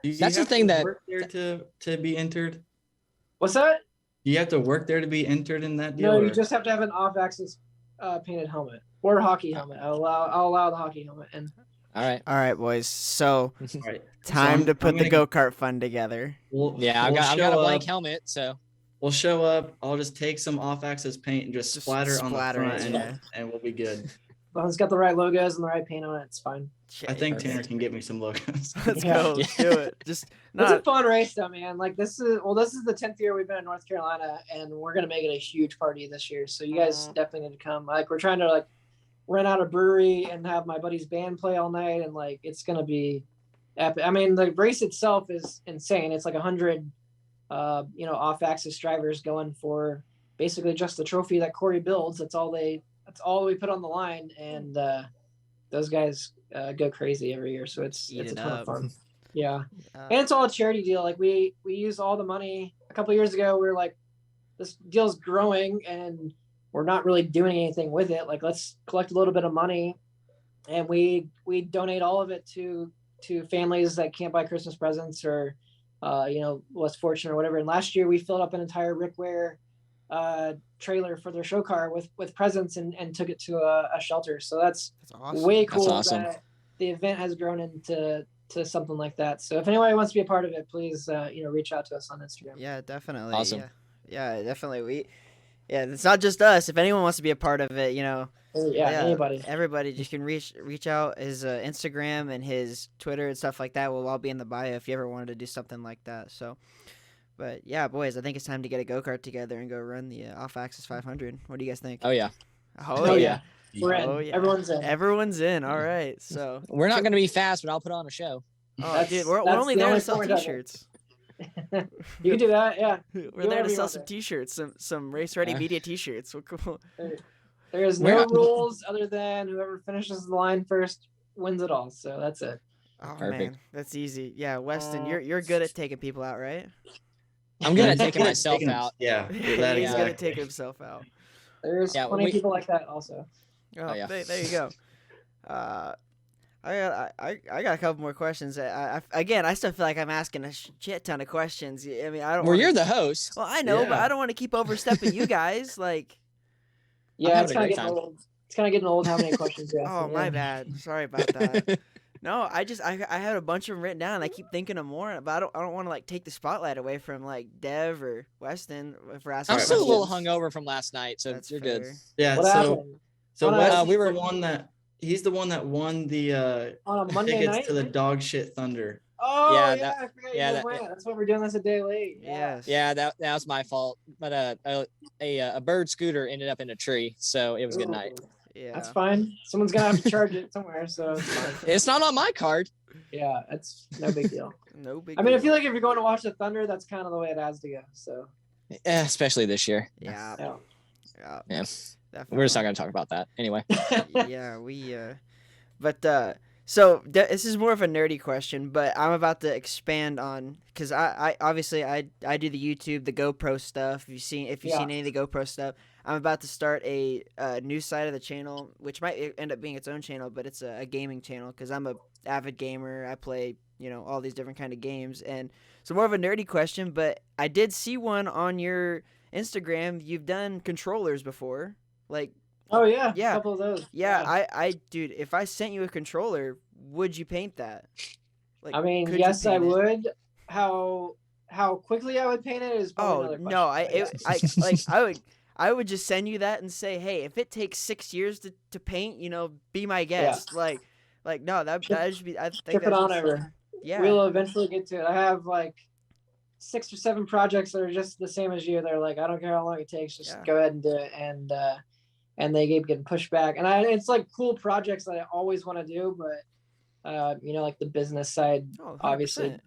that's the thing that work there to be entered. What's that? You have to work there to be entered in that deal? No, you just have to have an off-axis painted helmet or hockey helmet. I'll allow the hockey helmet in. All right, boys. So, time to put the go-kart fun together. I've got a blank helmet, so we'll show up. I'll just take some off-axis paint and just splatter on the front, and we'll be good. Well, it's got the right logos and the right paint on it. It's fine. I think Tanner can get me some logos. Let's go. Let's do it. It's a fun race, though, man. Like this is the 10th year we've been in North Carolina, and we're gonna make it a huge party this year. So you guys definitely need to come. Like we're trying to rent out a brewery and have my buddy's band play all night, and it's gonna be epic. I mean, the race itself is insane. It's like 100 off-axis drivers going for basically just the trophy that Corey builds. That's all we put on the line, and those guys go crazy every year. So it's a ton of fun. Yeah, and it's all a charity deal. Like we use all the money. A couple of years ago, we were like, this deal's growing, and we're not really doing anything with it. Like, let's collect a little bit of money, and we donate all of it to families that can't buy Christmas presents or, less fortunate or whatever. And last year we filled up an entire Rick Ware trailer for their show car with presents and took it to a shelter. So that's awesome. Way cool. That's awesome. That the event has grown into something like that. So if anybody wants to be a part of it, please, reach out to us on Instagram. Yeah, definitely. Awesome. Yeah, definitely. It's not just us. If anyone wants to be a part of it, anybody. Everybody just can reach out. His Instagram and his Twitter and stuff like that will all be in the bio if you ever wanted to do something like that. So, but yeah, boys, I think it's time to get a go-kart together and go run the off-axis 500. What do you guys think? Oh yeah. Oh yeah. We're in. Yeah. Everyone's in. All right. So we're not going to be fast, but I'll put on a show. Oh, dude, we're only there to sell T-shirts. You can do that, yeah. We're there to sell some T-shirts, some race-ready media T-shirts. Well, cool. There is no rules other than whoever finishes the line first wins it all. So that's it. Oh, perfect. Man, that's easy. Yeah, Weston, you're good at taking people out, right? I'm good at taking myself out. Yeah, he's good at taking himself out. There's plenty of people like that also. Oh yeah. There you go. I got a couple more questions. I still feel like I'm asking a shit ton of questions. I mean, I don't. Well, you're the host. Well, I know, but I don't want to keep overstepping you guys. Like, Yeah, it's kind of getting old. It's kind of getting old. How many questions you ask? Oh, my bad. Sorry about that. No, I had a bunch of them written down. And I keep thinking of more, but I don't want to like take the spotlight away from like Dev or Weston for asking. I'm still a little questions. hungover from last night, so That's you're fair. good. Yeah. What happened? So On a- Wes, we were- the one that he's the one that won the On a Monday tickets night? to the dog shit Thunder. Oh Yeah, yeah, that- I forgot yeah, you that- guys went. That's why we're doing this a day late. Yes. Yeah, that was my fault. But a bird scooter ended up in a tree, so it was a good night. Ooh, Yeah. That's fine. Someone's gonna have to charge it somewhere, so it's fine. It's not on my card. Yeah, it's no big deal. No big. I mean, I deal. feel like if you're going to watch the Thunder, that's kind of the way it has to go. So Especially this year. Yeah. yeah. Yeah. Yeah. Definitely. We're just not going to talk about that anyway. Yeah, but so this is more of a nerdy question, but I'm about to expand on because I obviously I do the YouTube, the GoPro stuff. If you've seen any of the GoPro stuff, I'm about to start a new side of the channel, which might end up being its own channel, but it's a gaming channel because I'm a avid gamer. I play all these different kind of games, and so more of a nerdy question. But I did see one on your Instagram. You've done controllers before, like. Oh yeah, Yeah. a couple of those. Yeah, I dude, if I sent you a controller, would you paint that? Like, I mean, could you yes, I paint it? would. How quickly I would paint it is probably Oh another no, question. I would just send you that and say, hey, if it takes 6 years to paint, be my guest. Like no, that should be. I think Chip it that's on just- over. Yeah. We'll eventually get to it. I have like 6 or 7 projects that are just the same as you. They're like, I don't care how long it takes, just Yeah. go ahead and do it. And they keep getting pushed back. And it's like cool projects that I always want to do, but like the business side Oh, obviously 100%.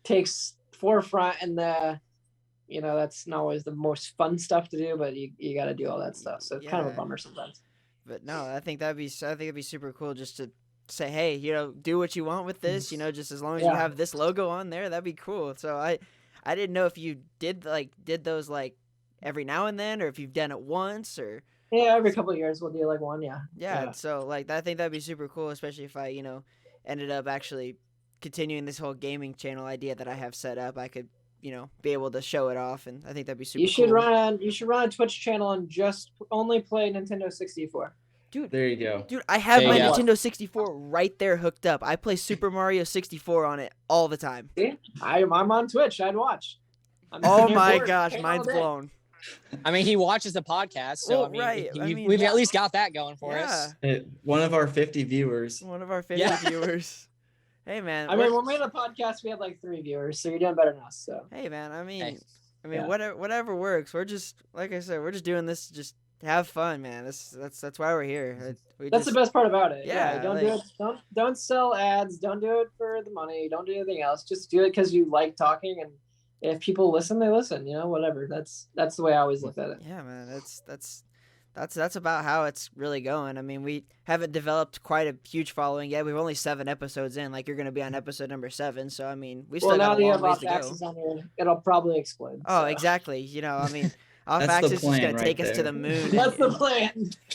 takes forefront, and that's not always the most fun stuff to do, but you got to do all that stuff. So it's kind of a Yeah. bummer sometimes. But no, I think it'd be super cool just to say, hey, do what you want with this, just as long as you Yeah. have this logo on there, that'd be cool. So I didn't know if you did those like every now and then, or if you've done it once, or Yeah, every couple of years we'll do like one. yeah. So like I think that'd be super cool, especially if I ended up actually continuing this whole gaming channel idea that I have set up. I could be able to show it off, and I think that'd be super. You should cool. run a Twitch channel and just only play Nintendo 64. There you go. Dude, I have There my you go. Nintendo 64 right there hooked up. I play Super Mario 64 on it all the time. See? I'm on Twitch. I'd watch. I'm Oh sitting here my bored, gosh, playing all mine's day. blown. I mean, he watches the podcast, so Well, right. I mean, we've yeah. at least got that going for Yeah. us. One of our 50 viewers. One of our favorite Yeah. viewers. Hey man. I mean, when we had a podcast, we had like 3 viewers, so you're doing better than us. So hey man. I mean, Hey. Yeah. whatever works. We're just like I said. We're just doing this just to have fun, man. That's why we're here. that's the best part about it. Yeah, don't like- do it. Don't sell ads. Don't do it for the money. Don't do anything else. Just do it because you like talking, and if people listen, they listen. Whatever. That's the way I always looked at it. Yeah, man. That's about how it's really going. I mean, we haven't developed quite a huge following yet. We've only 7 episodes in. Like you're gonna be on episode number 7. So I mean, we still Well, now got that a you long have ways to go. access on here, it'll probably explode. Oh, so. exactly. I mean, off That's the axis is plan gonna right take us to there. the moon. That's the and- plan.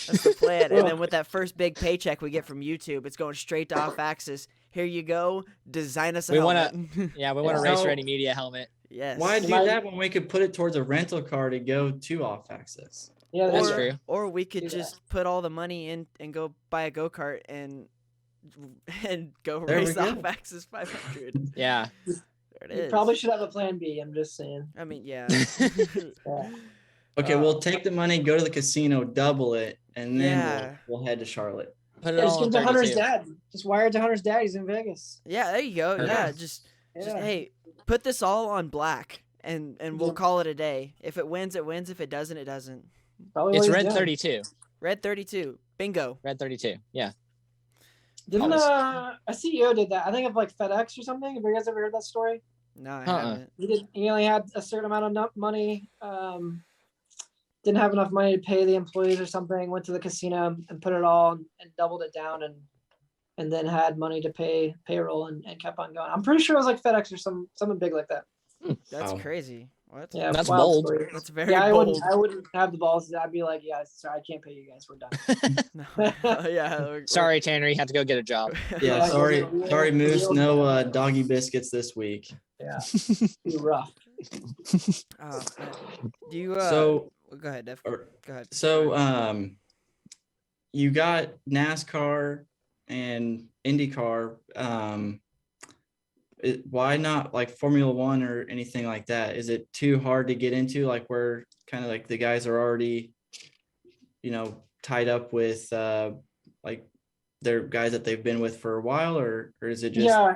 That's the plan. And then with that first big paycheck we get from YouTube, it's going straight to off axis. Here you go. Design us a We helmet. Yeah, we want a Yeah. Race So- Ready Media helmet. Yes. Why do might- that when we could put it towards a rental car to go to off access? Yeah, That's or, true. Or we could Do that. just put all the money in and go buy a go-kart and go There we race go. off axis 500. Yeah. There it You is. probably should have a plan B. I'm just saying. I mean, yeah. Yeah. Okay, we'll take the money, go to the casino, double it, and then Yeah. we'll head to Charlotte. Put it Just all give on it to Hunter's 32. dad. Just wire it to Hunter's dad. He's in Vegas. Yeah, there you go. Okay. Yeah, just Yeah. hey, put this all on black and we'll Yeah. call it a day. If it wins, it wins. If it doesn't, it doesn't. Probably It's what he's Red doing. 32. Red 32. Bingo. Red 32. Yeah. Didn't Promise. a CEO did that? I think of like FedEx or something. Have you guys ever heard that story? No, I Uh-uh. haven't. He only had a certain amount of money. Didn't have enough money to pay the employees or something. Went to the casino and put it all and doubled it down and then had money to pay payroll and kept on going. I'm pretty sure it was like FedEx or something big like that. That's Wow. crazy. What? Yeah, That's wild bold. story. That's very Yeah, bold. I wouldn't have the balls. I'd be like, yeah, sorry, I can't pay you guys. We're done. No. Yeah. Sorry, Tanner. You have to go get a job. Yeah, Yeah, sorry, real- sorry, Moose. real- No doggy biscuits this week. Yeah, be rough. Oh, man. Do you? So Go go ahead, Dev. Go ahead. So, you got NASCAR and IndyCar. Why not like Formula One or anything like that? Is it too hard to get into, like where kind of like the guys are already, tied up with like their guys that they've been with for a while, or is it just? Yeah,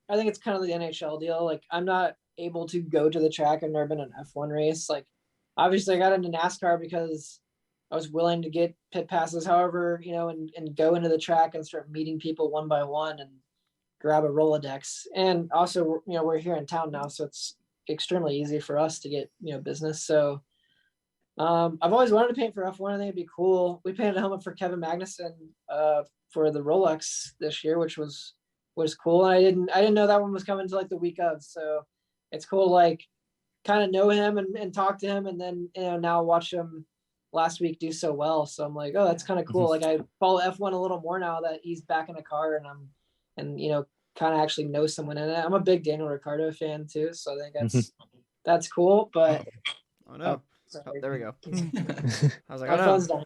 I think it's kind of the NHL deal. Like, I'm not able to go to the track. I've never been an F1 race. Like, obviously I got into NASCAR because I was willing to get pit passes, however, and go into the track and start meeting people one by one and grab a Rolodex. And also, we're here in town now, so it's extremely easy for us to get, business. So I've always wanted to paint for F1. I think it'd be cool. We painted a helmet for Kevin Magnussen for the Rolex this year, which was cool. And I didn't know that one was coming to like the week of. So it's cool to like kind of know him and talk to him, and then now watch him last week do so well. So I'm like, oh, that's kind of cool. Like, I follow F1 a little more now that he's back in a car, and kind of actually know someone in it. I'm a big Daniel Ricciardo fan too, so I think that's cool. But oh no, there we go. I was like, my phone's dying.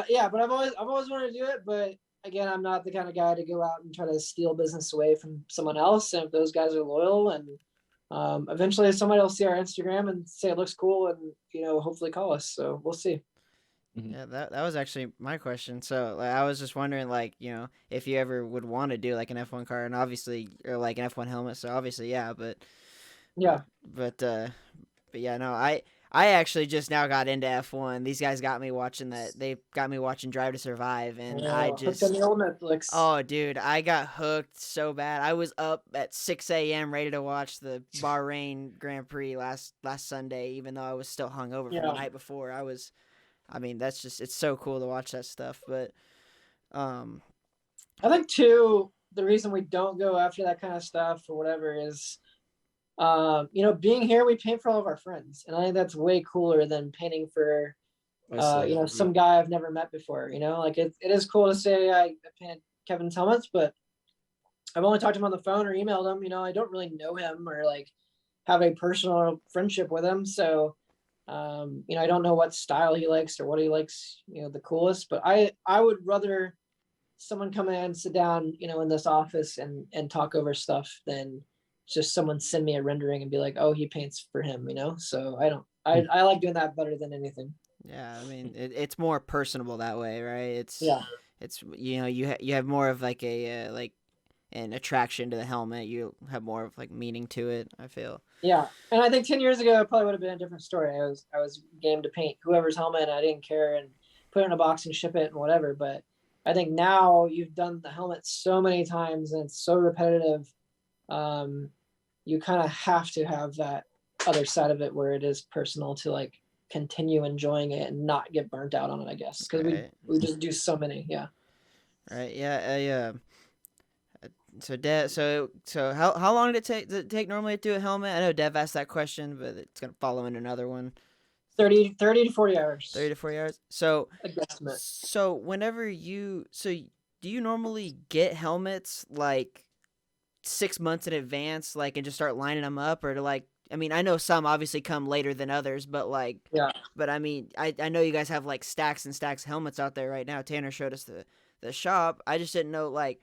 Yeah, but I've always wanted to do it, but again, I'm not the kind of guy to go out and try to steal business away from someone else. And if those guys are loyal, and eventually somebody will see our Instagram and say it looks cool, and hopefully call us. So we'll see. Yeah, that was actually my question. So like, I was just wondering, like, if you ever would want to do like an F1 car, and obviously, or like an F1 helmet. So obviously, yeah, but yeah, no, I actually just now got into F1. These guys got me watching that. They got me watching Drive to Survive, and I just on the old Netflix. Oh, dude, I got hooked so bad. I was up at 6 a.m. ready to watch the Bahrain Grand Prix last Sunday, even though I was still hungover from the night before. That's just, it's so cool to watch that stuff. But I think too, the reason we don't go after that kind of stuff or whatever is being here, we paint for all of our friends, and I think that's way cooler than painting for some guy I've never met before. Like, it is cool to say I painted Kevin's helmets, but I've only talked to him on the phone or emailed him. I don't really know him or like have a personal friendship with him, so I don't know what style he likes or what he likes, the coolest, but I would rather someone come in and sit down, in this office and talk over stuff than just someone send me a rendering and be like, oh, he paints for him, So I like doing that better than anything. Yeah. I mean, it's more personable that way, right? It's you have more of like an attraction to the helmet. You have more of like meaning to it, I feel. Yeah. And I think 10 years ago, it probably would have been a different story. I was game to paint whoever's helmet, and I didn't care and put it in a box and ship it and whatever. But I think now you've done the helmet so many times and it's so repetitive. You kind of have to have that other side of it where it is personal to like continue enjoying it and not get burnt out on it, I guess. Cause we just do so many. Yeah. Right. Yeah. So how long did it take normally to do a helmet? I know Dev asked that question, but it's going to follow in another one. 30 to 40 hours. 30 to 40 hours. So do you normally get helmets like 6 months in advance, like, and just start lining them up, or to like, I mean, I know some obviously come later than others, but like, yeah, but I mean, I know you guys have like stacks and stacks of helmets out there right now. Tanner showed us the shop. I just didn't know, like,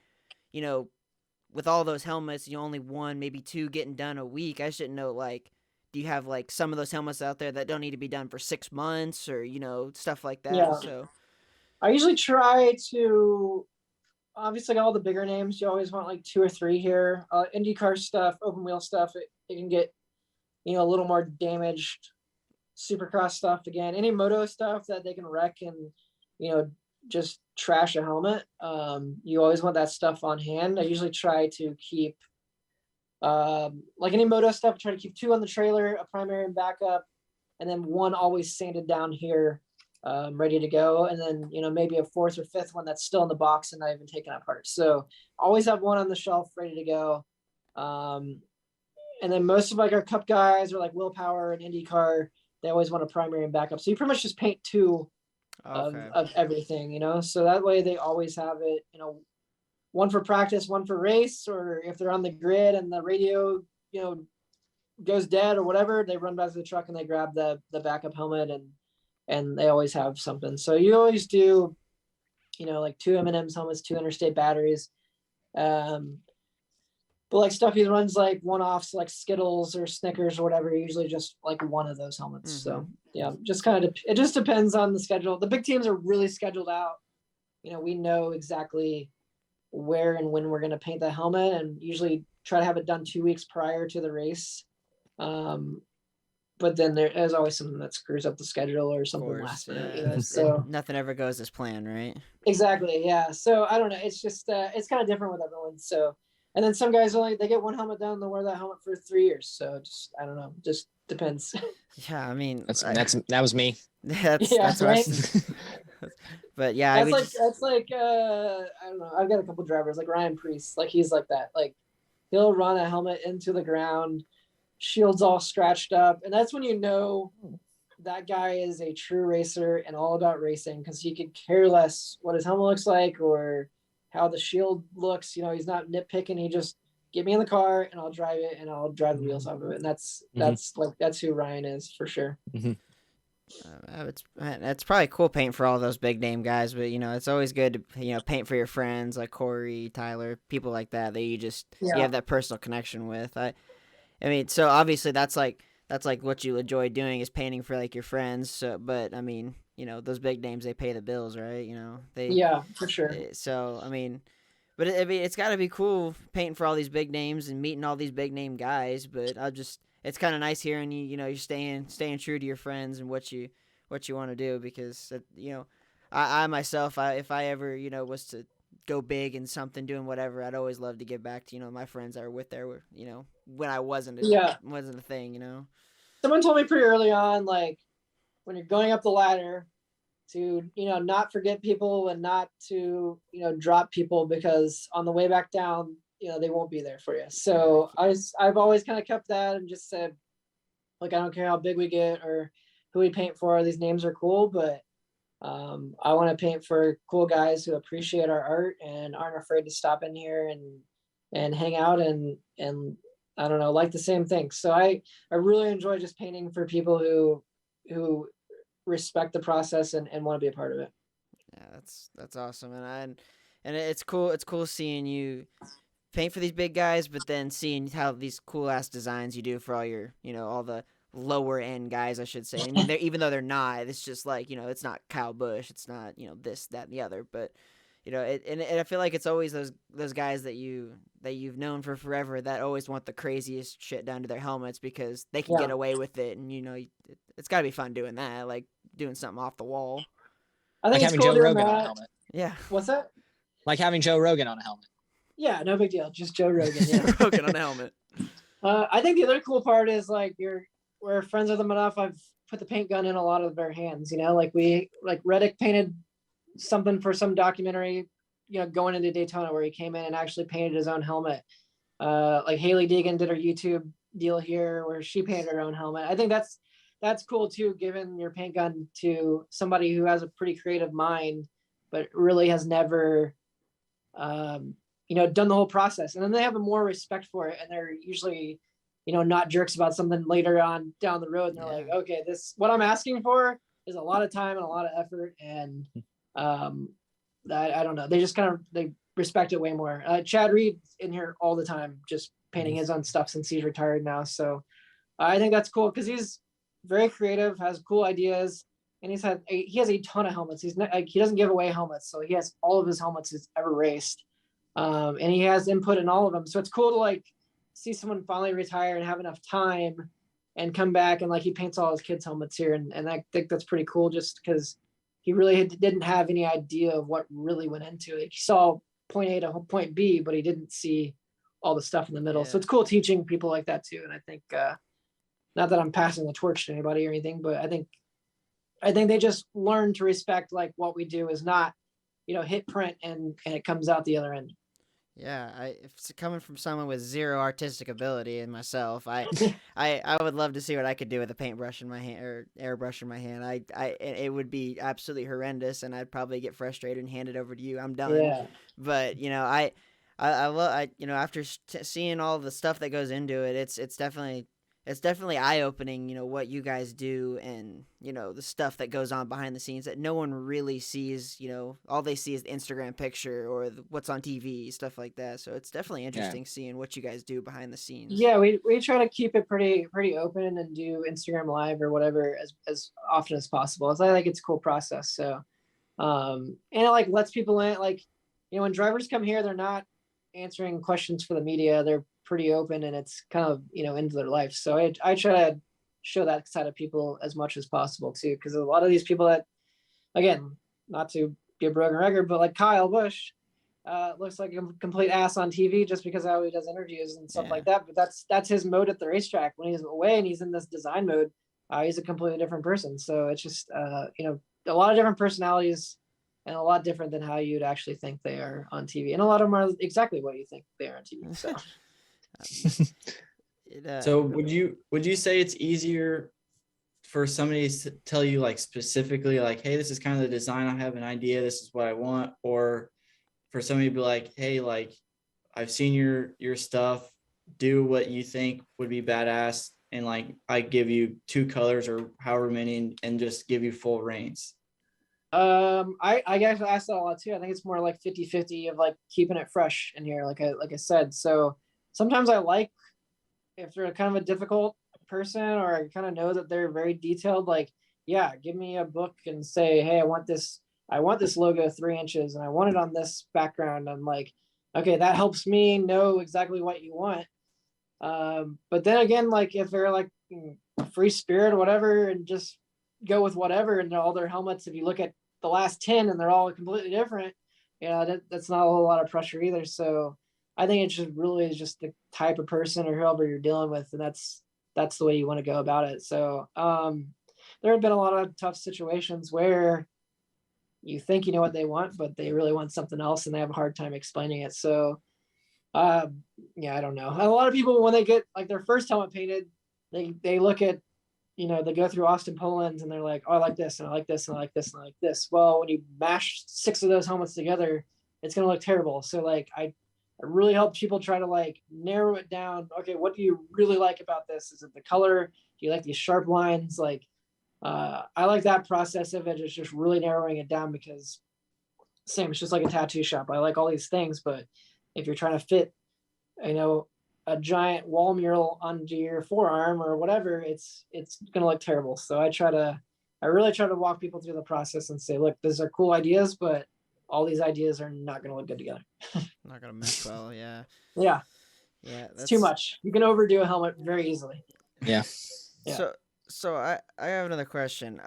with all those helmets, only one, maybe two getting done a week. I just didn't know, like, do you have like some of those helmets out there that don't need to be done for 6 months or, stuff like that? Yeah. So I usually try to, obviously all the bigger names, you always want like 2 or 3 here. IndyCar stuff, open wheel stuff, it can get, a little more damaged. Supercross stuff, again, any moto stuff that they can wreck and, just trash a helmet. You always want that stuff on hand. I usually try to keep, like any moto stuff, try to keep 2 on the trailer, a primary and backup, and then 1 always sanded down here, ready to go. And then, maybe a 4th or 5th one that's still in the box and not even taken apart. So always have 1 on the shelf ready to go. And then most of like our cup guys are like Willpower and IndyCar. They always want a primary and backup. So you pretty much just paint 2 of everything, so that way they always have it, 1 for practice, 1 for race, or if they're on the grid and the radio, goes dead or whatever, they run back to the truck and they grab the backup helmet, and they always have something. So you always do, like 2 M&M's helmets, 2 interstate batteries. But like Stumpff runs like one-offs like Skittles or Snickers or whatever, usually just like one of those helmets. So yeah, just kind of, it just depends on the schedule. The big teams are really scheduled out. We know exactly where and when we're going to paint the helmet, and usually try to have it done 2 weeks prior to the race. But then there's always something that screws up the schedule or something last minute. So nothing ever goes as planned, right? Exactly. Yeah. So I don't know. It's just it's kind of different with everyone. So, and then some guys they get one helmet done, they'll wear that helmet for 3 years. So just, I don't know, just depends. Yeah, I mean that was me. That's right. But yeah, that's like I don't know. I've got a couple drivers like Ryan Priest, like he's like that. Like he'll run a helmet into the ground, shields all scratched up, and that's when that guy is a true racer and all about racing, because he could care less what his helmet looks like or how the shield looks. He's not nitpicking. He just, get me in the car and I'll drive it and I'll drive the wheels off of it. And that's who Ryan is for sure. It's probably cool painting for all those big name guys, but it's always good to paint for your friends like Corey, Tyler, people like that you just you have that personal connection with. I mean, so obviously that's like what you enjoy doing is painting for like your friends. So, but I mean, those big names, they pay the bills, right? Yeah, for sure. So I mean, but it's got to be cool painting for all these big names and meeting all these big name guys. But it's kind of nice hearing you're staying true to your friends and what you want to do, because I myself, if I ever was to go big in something, doing whatever, I'd always love to give back to my friends that were with there, when I wasn't a thing. Someone told me pretty early on, like when you're going up the ladder, to not forget people and not to drop people, because on the way back down they won't be there for you. So I've always kind of kept that and just said, like, I don't care how big we get or who we paint for, these names are cool, but I want to paint for cool guys who appreciate our art and aren't afraid to stop in here and hang out and I don't know, like the same thing. So I really enjoy just painting for people who respect the process and want to be a part of it. Yeah, that's awesome. And it's cool seeing you paint for these big guys, but then seeing how these cool ass designs you do for all your all the lower end guys, I should say. I mean, even though they're not, it's just like it's not Kyle Busch, it's not this, that, and the other, but and I feel like it's always those guys that you've known for forever that always want the craziest shit done to their helmets because they can get away with it, and it's got to be fun doing that, like doing something off the wall. I think like it's having cool Joe Rogan that. on a helmet. Yeah. What's that? Like having Joe Rogan on a helmet. Yeah, no big deal. Just Joe Rogan. Yeah. Rogan on a helmet. I think the other cool part is like we're friends with them enough. I've put the paint gun in a lot of their hands. Like Reddick painted something for some documentary, going into Daytona, where he came in and actually painted his own helmet. Like Haley Deegan did her YouTube deal here where she painted her own helmet. I think that's cool too, giving your paint gun to somebody who has a pretty creative mind, but really has never, done the whole process. And then they have a more respect for it, and they're usually, not jerks about something later on down the road. And they're like, okay, what I'm asking for is a lot of time and a lot of effort. And I don't know. They just they respect it way more. Chad Reed's in here all the time, just painting his own stuff since he's retired now. So I think that's cool because he's very creative, has cool ideas, and he has a ton of helmets. He's not, he doesn't give away helmets, so he has all of his helmets he's ever raced, and he has input in all of them. So it's cool to see someone finally retire and have enough time and come back and he paints all his kids' helmets here, and I think that's pretty cool just because he really didn't have any idea of what really went into it. He saw point A to point B, but he didn't see all the stuff in the middle. So it's cool teaching people like that too. And I think, not that I'm passing the torch to anybody or anything, but I think they just learn to respect what we do is not, hit print and it comes out the other end. Yeah, if it's coming from someone with zero artistic ability and myself, I would love to see what I could do with a paintbrush in my hand or airbrush in my hand. It would be absolutely horrendous, and I'd probably get frustrated and hand it over to you. I'm done. Yeah. But I love after seeing all the stuff that goes into it, it's definitely it's definitely eye-opening, what you guys do and, the stuff that goes on behind the scenes that no one really sees, all they see is the Instagram picture or what's on TV, stuff like that. So it's definitely interesting seeing what you guys do behind the scenes. Yeah, we try to keep it pretty open and do Instagram Live or whatever as often as possible. So I think it's a cool process. So, and it like lets people in, like, when drivers come here, they're not answering questions for the media. They're pretty open and it's kind of, into their life. So I try to show that side of people as much as possible too. Cause a lot of these people that, again, not to be a broken record, but like Kyle Busch, looks like a complete ass on TV just because how he does interviews and stuff like that. But that's his mode at the racetrack. When he's away and he's in this design mode, he's a completely different person. So it's just, a lot of different personalities and a lot different than how you'd actually think they are on TV. And a lot of them are exactly what you think they are on TV. So. So would you say it's easier for somebody to tell you like specifically like, hey, this is kind of the design, I have an idea, this is what I want, or for somebody to be like, hey, like I've seen your stuff, do what you think would be badass, and like I give you 2 colors or however many and just give you full reins? I guess I asked that a lot too. I think it's more like 50-50 of like keeping it fresh in here, like I said. So sometimes I like if they're kind of a difficult person or I kind of know that they're very detailed, like, yeah, give me a book and say, hey, I want this logo 3 inches and I want it on this background. I'm like, okay, that helps me know exactly what you want. But then again, like if they're like free spirit or whatever and just go with whatever, and all their helmets, if you look at the last 10 and they're all completely different, that's not a whole lot of pressure either. So I think it's just really is just the type of person or whoever you're dealing with, and that's the way you want to go about it. So there have been a lot of tough situations where you think you know what they want, but they really want something else and they have a hard time explaining it. So I don't know. A lot of people, when they get like their first helmet painted, they look at, they go through Austin Poland's and they're like, oh, I like this and I like this and I like this and I like this. Well, when you mash 6 of those helmets together, it's going to look terrible. So like I really help people try to like narrow it down. Okay, what do you really like about this? Is it the color? Do you like these sharp lines? Like I like that process of it. It's just really narrowing it down because it's just like a tattoo shop. I like all these things, but if you're trying to fit, a giant wall mural onto your forearm or whatever, it's going to look terrible. So I really try to walk people through the process and say, look, these are cool ideas, but all these ideas are not going to look good together. Not going to mesh well. Yeah. Yeah. Yeah. It's too much. You can overdo a helmet very easily. Yeah. So I have another question.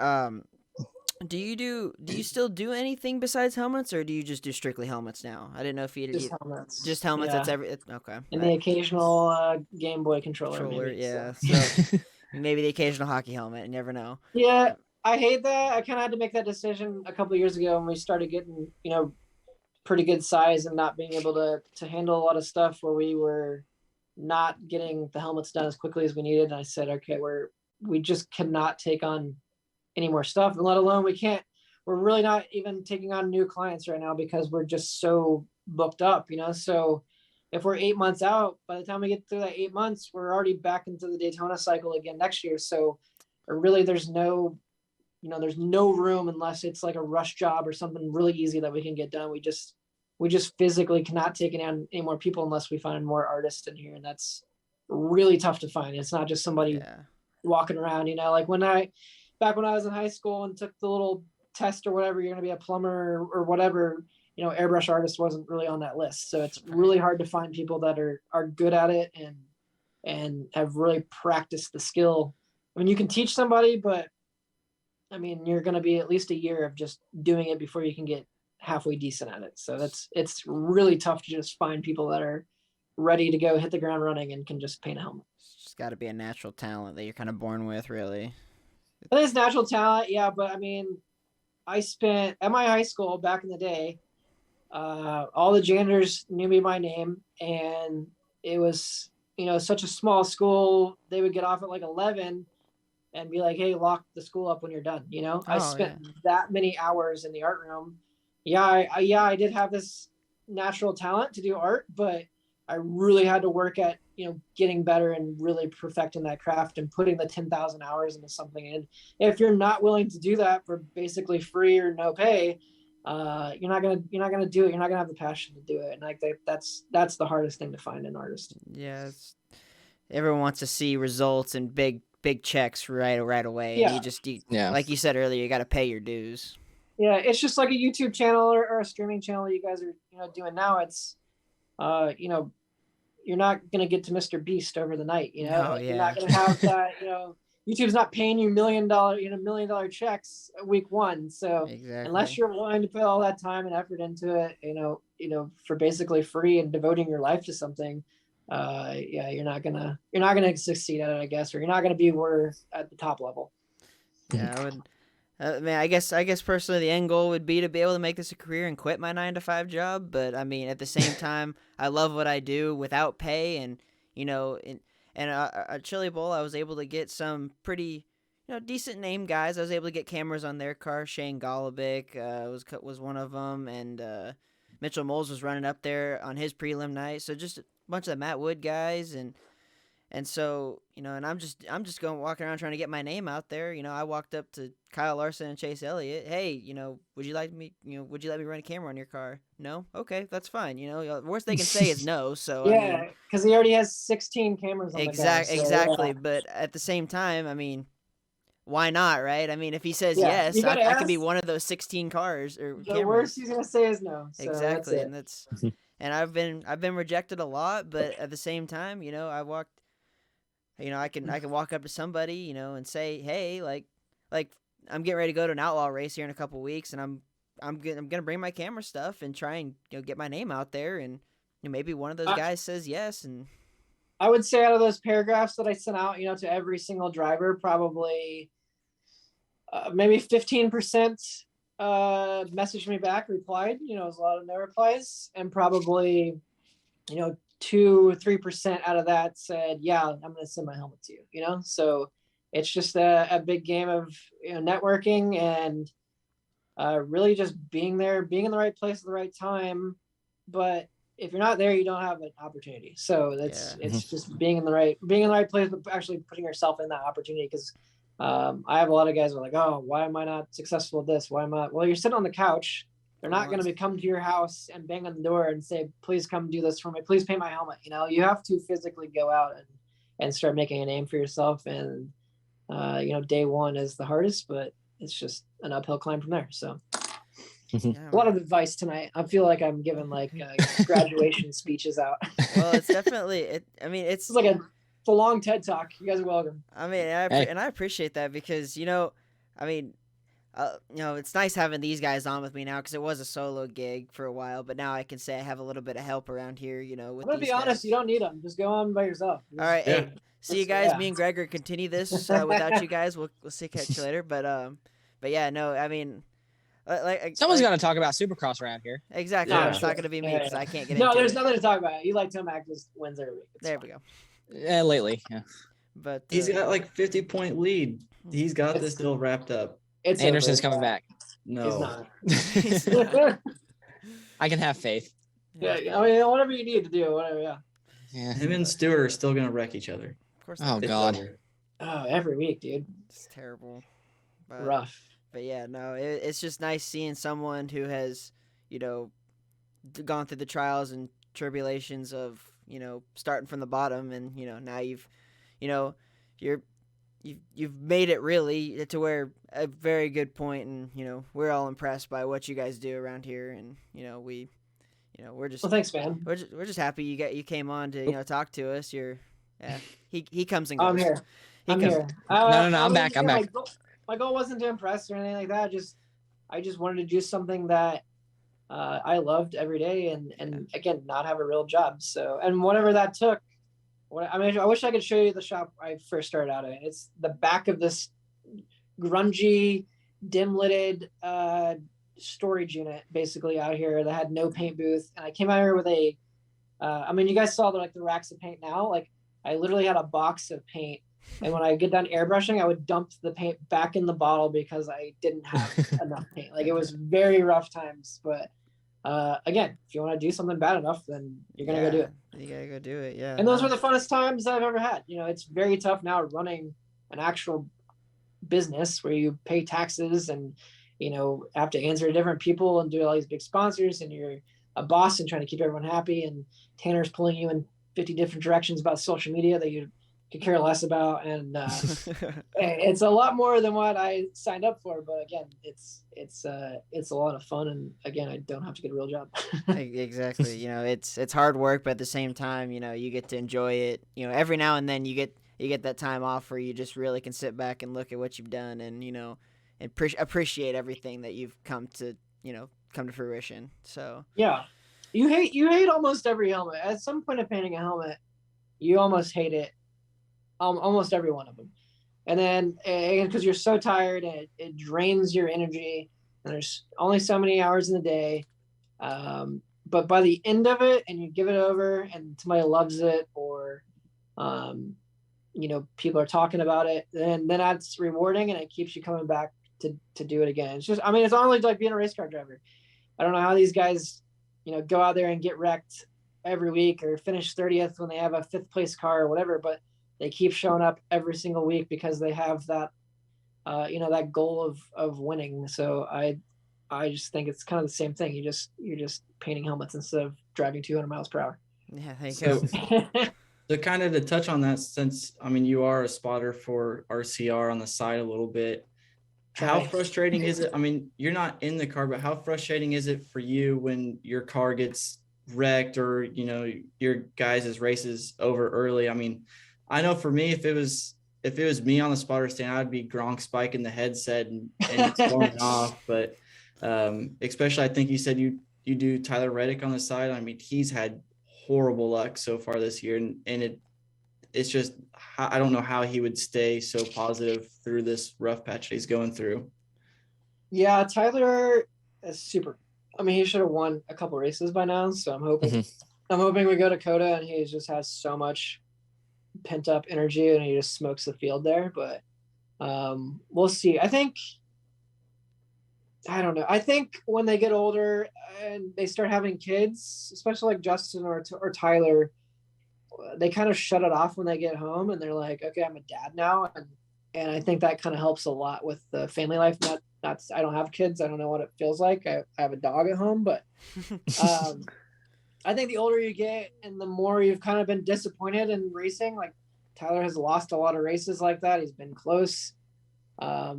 Do you still do anything besides helmets, or do you just do strictly helmets now? I didn't know if you just helmets. Just helmets. Yeah. That's okay. And the occasional Game Boy controller. Maybe, yeah. So maybe the occasional hockey helmet. You never know. Yeah, I hate that. I kind of had to make that decision a couple of years ago when we started getting, pretty good size and not being able to handle a lot of stuff where we were not getting the helmets done as quickly as we needed. And I said, okay, we just cannot take on any more stuff, and let alone we're really not even taking on new clients right now because we're just so booked up, so if we're 8 months out, by the time we get through that 8 months, we're already back into the Daytona cycle again next year. So really there's no room unless it's like a rush job or something really easy that we can get done. We just physically cannot take on any more people unless we find more artists in here. And that's really tough to find. It's not just somebody walking around, like back when I was in high school and took the little test or whatever, you're going to be a plumber or whatever, airbrush artist wasn't really on that list. So it's really hard to find people that are good at it and have really practiced the skill. I mean, you can teach somebody, but I mean, you're going to be at least a year of just doing it before you can get halfway decent at it. So it's really tough to just find people that are ready to go hit the ground running and can just paint a helmet. It's just got to be a natural talent that you're kind of born with, really. I think it's natural talent, yeah. But I mean, I spent at my high school back in the day, all the janitors knew me by name, and it was, such a small school. They would get off at like 11 and be like, hey, lock the school up when you're done. I spent that many hours in the art room. I did have this natural talent to do art, but I really had to work at, getting better and really perfecting that craft and putting the 10,000 hours into something. And if you're not willing to do that for basically free or no pay, you're not gonna do it. You're not gonna have the passion to do it. And that's the hardest thing to find in artists. Yeah, everyone wants to see results and big checks right away. Yeah. And like you said earlier, you got to pay your dues. Yeah, it's just like a YouTube channel or a streaming channel you guys are doing now. It's you're not gonna get to Mr. Beast over the night. You're not gonna have that. YouTube's not paying you $1 million checks week one. So unless you're willing to put all that time and effort into it, for basically free and devoting your life to something, you're not gonna succeed at it, I guess, or you're not gonna be at the top level. Yeah, I would. I guess personally, the end goal would be to be able to make this a career and quit my 9-to-5 job. But I mean, at the same time, I love what I do without pay, and at Chili Bowl, I was able to get some pretty, decent name guys. I was able to get cameras on their car. Shane Golobic was one of them, and Mitchell Moles was running up there on his prelim night. So just a bunch of the Matt Wood guys, and so, and I'm just walking around trying to get my name out there. I walked up to Kyle Larson and Chase Elliott. Hey, would you let me run a camera on your car? No? Okay, that's fine. The worst they can say is no. So yeah, because he already has 16 cameras on the car. So, exactly. yeah. But at the same time, I mean, why not, right? I mean, if he says yes, I could be one of those 16 cars or the cameras. worst he's gonna say is no. So exactly, and and I've been rejected a lot, but at the same time, I can walk up to somebody, and say, hey, like I'm getting ready to go to an outlaw race here in a couple weeks, and I'm gonna bring my camera stuff and try and get my name out there, and maybe one of those guys says yes. And I would say out of those paragraphs that I sent out, to every single driver, probably maybe 15% messaged me back, replied. It was a lot of no replies, and probably 2-3% out of that said, yeah, I'm going to send my helmet to you, so it's just a big game of networking and really just being there, being in the right place at the right time. But if you're not there, you don't have an opportunity. So it's just being in the right place, but actually putting yourself in that opportunity. Because I have a lot of guys who are like, oh, why am I not successful at this? Why am I? Well, you're sitting on the couch. They're not going to come to your house and bang on the door and say, please come do this for me. Please paint my helmet. You have to physically go out and start making a name for yourself. And, day one is the hardest, but it's just an uphill climb from there. So a lot of advice tonight. I feel like I'm giving graduation speeches out. Well, it's definitely, it's like a long TED talk. You guys are welcome. I mean, and I appreciate that because, it's nice having these guys on with me now because it was a solo gig for a while, but now I can say I have a little bit of help around here, with I'm going to be honest, you don't need them. Just go on by yourself. All right. Yeah. Hey, see you guys. Yeah. Me and Gregor continue this without you guys. We'll catch you later. But yeah, no, I mean, someone's got to talk about Supercross around here. Exactly. Yeah. It's not going to be me because I can't get into it. No, there's it. nothing to talk about. Eli Tomac just wins every week. There we go. Yeah, lately, yeah. But he's got 50-point lead. He's got this deal wrapped up. Anderson's coming back. No, he's not. I can have faith. Yeah, I mean, whatever you need to do, whatever. Yeah. Him and Stewart are still gonna wreck each other. Of course. Oh God. Oh, every week, dude. It's terrible. But, rough. But yeah, no, it's just nice seeing someone who has, gone through the trials and tribulations of, starting from the bottom, and now you've made it really to where a very good point, and we're all impressed by what you guys do around here, and we're just well, thanks, man. We're just happy you came on to talk to us. He comes and goes. I'm here. No, I'm back. I'm back. My goal wasn't to impress or anything like that. I just wanted to do something that I loved every day, and again, not have a real job. So, and whatever that took. I wish I could show you the shop I first started out in. It's the back of this grungy, dim-lighted storage unit, basically out here that had no paint booth. And I came out here with you guys saw the racks of paint now. Like, I literally had a box of paint, and when I get done airbrushing, I would dump the paint back in the bottle because I didn't have enough paint. Like, it was very rough times, but again, if you want to do something bad enough, then you're gonna go do it. You gotta go do it. Yeah. And those were the funnest times I've ever had. It's very tough now running an actual business where you pay taxes and have to answer to different people and do all these big sponsors, and you're a boss and trying to keep everyone happy, and Tanner's pulling you in 50 different directions about social media that you could care less about, and it's a lot more than what I signed up for, but again, it's a lot of fun, and again, I don't have to get a real job. Exactly. It's hard work, but at the same time, you get to enjoy it. Every now and then you get that time off where you just really can sit back and look at what you've done, and and appreciate everything that you've come to fruition. So yeah, you hate almost every helmet. At some point of painting a helmet, you almost hate it, almost every one of them. And then because you're so tired, and it drains your energy, and there's only so many hours in the day. But by the end of it, and you give it over, and somebody loves it, or people are talking about it, then that's rewarding, and it keeps you coming back to do it again. It's just, it's only like being a race car driver. I don't know how these guys, go out there and get wrecked every week or finish 30th when they have a 5th place car or whatever, but they keep showing up every single week because they have that, that goal of winning. So I just think it's kind of the same thing. You're just painting helmets instead of driving 200 miles per hour. Yeah, thank you. So kind of to touch on that, since you are a spotter for RCR on the side a little bit, how frustrating is it? You're not in the car, but how frustrating is it for you when your car gets wrecked, or your guys' races over early? I know for me, if it was me on the spotter stand, I'd be Gronk spiking the headset and storming off. But especially, I think you said you do Tyler Reddick on the side. He's had horrible luck so far this year, and it's just, I don't know how he would stay so positive through this rough patch that he's going through. Yeah, Tyler is super. He should have won a couple races by now. So I'm hoping we go to Coda and he just has so much pent up energy and he just smokes the field there. But we'll see. I don't know. I think when they get older and they start having kids, especially like Justin or Tyler, they kind of shut it off when they get home, and they're like, okay, I'm a dad now. And I think that kind of helps a lot with the family life. I don't have kids. I don't know what it feels like. I have a dog at home, but I think the older you get and the more you've kind of been disappointed in racing, like Tyler has lost a lot of races like that. He's been close. I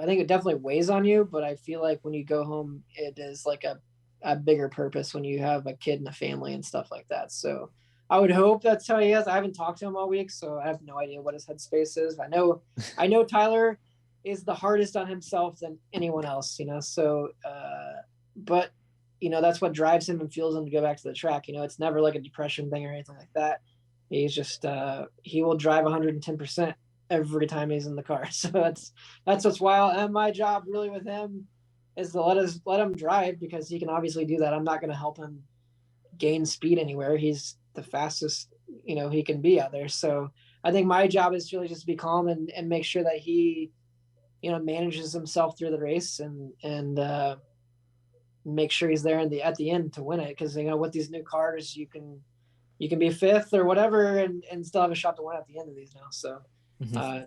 think it definitely weighs on you, but I feel like when you go home, it is like a bigger purpose when you have a kid and a family and stuff like that. So I would hope that's how he is. I haven't talked to him all week, so I have no idea what his headspace is. I know Tyler is the hardest on himself than anyone else, so, but that's what drives him and fuels him to go back to the track. It's never like a depression thing or anything like that. He's just, he will drive 110% every time he's in the car. So that's what's wild. And my job really with him is to let him drive, because he can obviously do that. I'm not going to help him gain speed anywhere. He's the fastest, he can be out there. So I think my job is really just to be calm and make sure that he, manages himself through the race and make sure he's there at the end to win it. Cause with these new cars, you can be 5th or whatever and still have a shot to win at the end of these now. So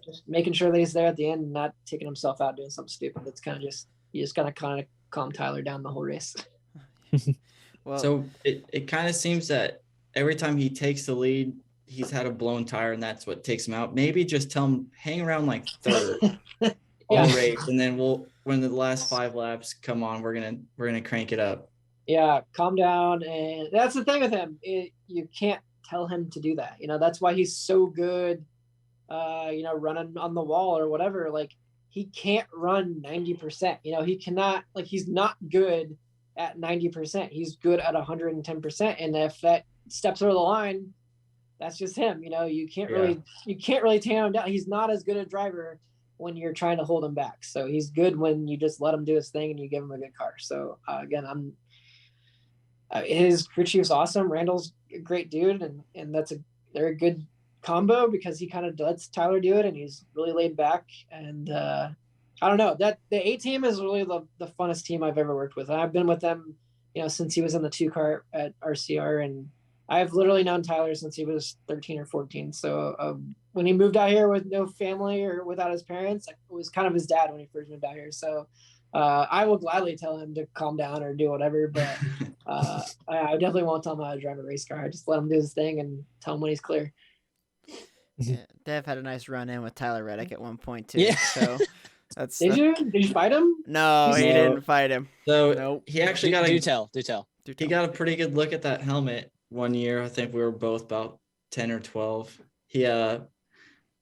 just making sure that he's there at the end and not taking himself out doing something stupid. That's you just gotta kind of calm Tyler down the whole race. Well, so it kind of seems that every time he takes the lead, he's had a blown tire, and that's what takes him out. Maybe just tell him hang around like 3rd all race, and then when the last 5 laps come on, we're gonna crank it up. Yeah, calm down, and that's the thing with him. You can't tell him to do that. That's why he's so good. Running on the wall or whatever. Like he can't run 90%. He cannot. Like he's not good at 90%. He's good at 110%, and if that steps over the line, that's just him. You can't really tear him down. He's not as good a driver when you're trying to hold him back. So he's good when you just let him do his thing and you give him a good car. So again, his crew chief's awesome. Randall's a great dude, and they're a good combo because he kind of lets Tyler do it, and he's really laid back. And I don't know, that the A team is really the funnest team I've ever worked with. I've been with them since he was in the 2 cart at RCR, and I've literally known Tyler since he was 13 or 14. So when he moved out here with no family or without his parents, it was kind of his dad when he first moved out here. So I will gladly tell him to calm down or do whatever, but I definitely won't tell him how to drive a race car. I just let him do his thing and tell him when he's clear. Yeah, Dev had a nice run in with Tyler Reddick at one point too. Yeah. So Did you fight him? No, he didn't fight him. So Nope. he actually do tell. He got a pretty good look at that helmet one year. I think we were both about 10 or 12. He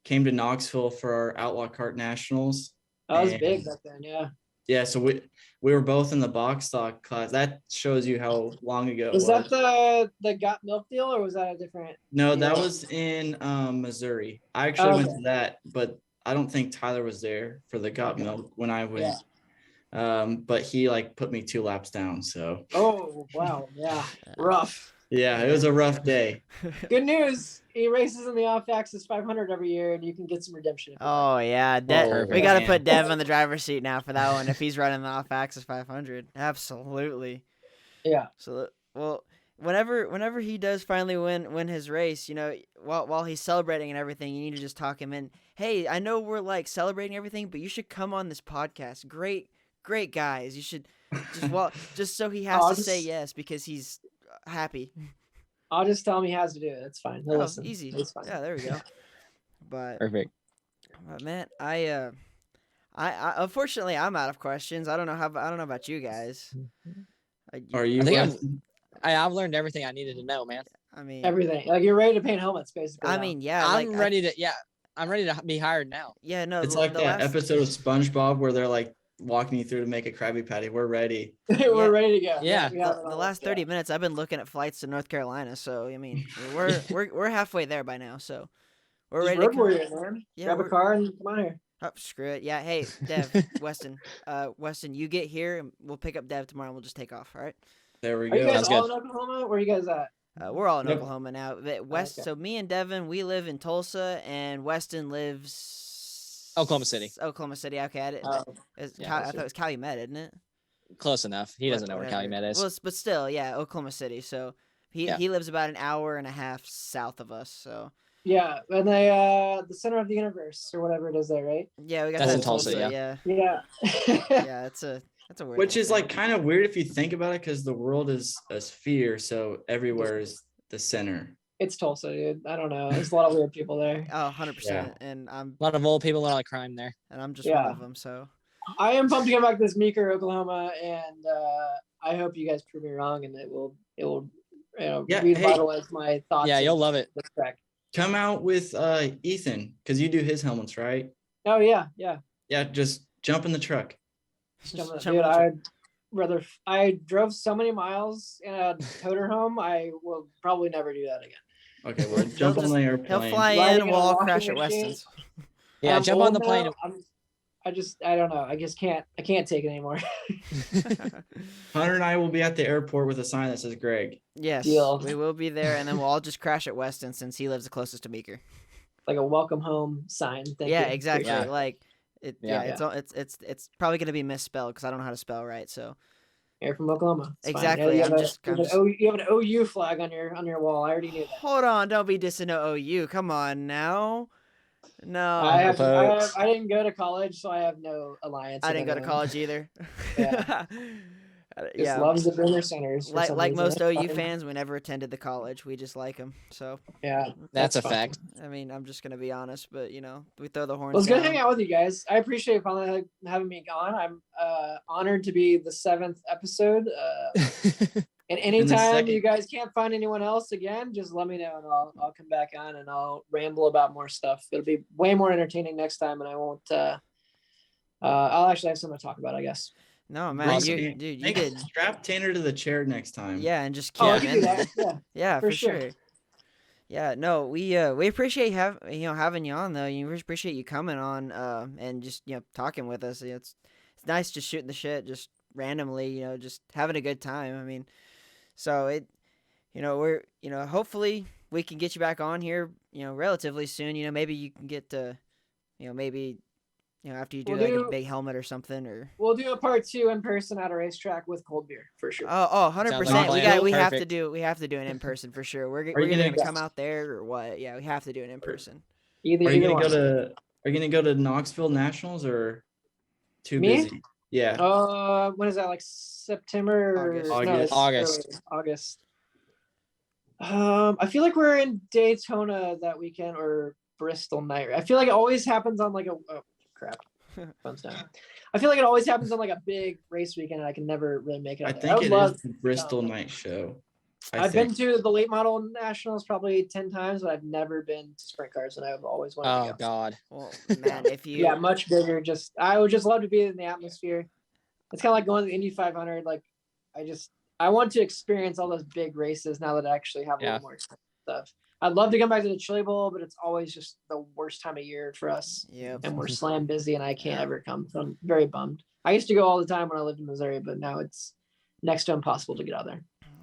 came to Knoxville for our Outlaw Kart Nationals. That was big back then, yeah. Yeah, so we were both in the box stock class. That shows you how long ago it was. Was that the Got Milk deal, or was that a different? No, that was in Missouri. I actually went to that, but I don't think Tyler was there for the Got Milk when I went. Yeah. But he put me 2 laps down. So. Oh wow! Yeah, rough. Yeah, it was a rough day. Good news. He races in the off-axis 500 every year, and you can get some redemption. Oh yeah, we got to put Dev on the driver's seat now for that one if he's running the off-axis 500. Absolutely. Yeah. So whenever he does finally win his race, while he's celebrating and everything, you need to just talk him in. Hey, I know we're celebrating everything, but you should come on this podcast. Great guys. You should just so he has to say yes because he's happy. I'll just tell him he has to do it. It's fine. He'll listen. Easy. It's fine. Yeah, there we go. But perfect. But man, I unfortunately I'm out of questions. I don't know about you guys. Are you? I've learned everything I needed to know, man. I mean everything. You're ready to paint helmets, basically. I mean, yeah. I'm ready to be hired now. Yeah, no. It's that episode of SpongeBob where they're walking you through to make a Krabby Patty. We're ready. We're ready to go. Yeah. The last 30 minutes I've been looking at flights to North Carolina, so I mean we're halfway there by now, so we're ready to come. Man. Yeah, grab a car and come on here. Oh, screw it. Yeah, hey, Dev, Weston, you get here and we'll pick up Dev tomorrow and we'll just take off, all right? There we go. Are you guys all in Oklahoma? Where are you guys at? We're all in Oklahoma now. So me and Devin, we live in Tulsa, and Weston lives Oklahoma City. Okay, I thought it was Calumet, isn't it? Close enough. He doesn't know where Calumet is. Well, but still, yeah, Oklahoma City. So he lives about an hour and a half south of us. So yeah, and the center of the universe or whatever it is there, right? Yeah, we got that's that in Tulsa. Yeah. Yeah, that's a weird. Which is kind of weird if you think about it, because the world is a sphere, so everywhere is the center. It's Tulsa, dude. I don't know. There's a lot of weird people there. Oh, 100%. And I'm a lot of old people, a lot of crime there. And I'm just one of them, so. I am pumped to come back to this Meeker, Oklahoma, and I hope you guys prove me wrong, and it will revitalize my thoughts. Yeah, you'll love it. Come out with Ethan, because you do his helmets, right? Oh yeah. Yeah, just jump in the truck. Dude, I drove so many miles in a toter home. I will probably never do that again. Okay, well, jump on the airplane. He'll fly in and we'll all crash at Weston's. Yeah, jump on the plane. I don't know. I can't take it anymore. Hunter and I will be at the airport with a sign that says Greg. Yes, Deal. We will be there, and then we'll all just crash at Weston since he lives the closest to Meeker. Like a welcome home sign. Exactly. Yeah. It's probably gonna be misspelled because I don't know how to spell right. So. You're from Oklahoma. It's exactly. You have an OU flag on your wall. I already knew that. Hold on, don't be dissing to OU. Come on now. No. I didn't go to college, so I have no alliance. I didn't go to college either. Yeah. Just loves the Boomer Centers. Like most OU fans, we never attended the college. We just like them. So yeah, that's a fact. I mean, I'm just gonna be honest, but we throw the horns. Well, it's good to hang out with you guys. I appreciate finally having me on. I'm honored to be the 7th episode. And anytime you guys can't find anyone else again, just let me know and I'll come back on and I'll ramble about more stuff. It'll be way more entertaining next time, and I won't. I'll actually have something to talk about, I guess. No, man, you did. Strap Tanner to the chair next time. Yeah, and just keep him in there. Yeah, for sure. Yeah, no, we appreciate having you on though. We appreciate you coming on and just talking with us. It's nice just shooting the shit just randomly, just having a good time. I mean, so we're hopefully we can get you back on here, relatively soon. Maybe you can get to maybe after you do like a big helmet or something, or we'll do a part 2 in person at a racetrack with cold beer for sure. 100%. We have to do it in person for sure. We're either gonna come out there or what? Yeah, we have to do it in person. Are you gonna go to Knoxville Nationals or too busy? Yeah. When is that? Like September? August. I feel like we're in Daytona that weekend or Bristol night. I feel like it always happens on like phone's down. I feel like it always happens on like a big race weekend, and I can never really make it. I think it is the Bristol night show. I've been to the late model nationals probably 10 times, but I've never been to sprint cars, and I've always wanted to go. Oh God. Well, man, if you much bigger. I would just love to be in the atmosphere. It's kind of like going to the Indy 500. Like I want to experience all those big races now that I actually have a little more stuff. I'd love to come back to the Chili Bowl, but it's always just the worst time of year for us. Yeah. And we're slam busy, and I can't ever come. So I'm very bummed. I used to go all the time when I lived in Missouri, but now it's next to impossible to get out there.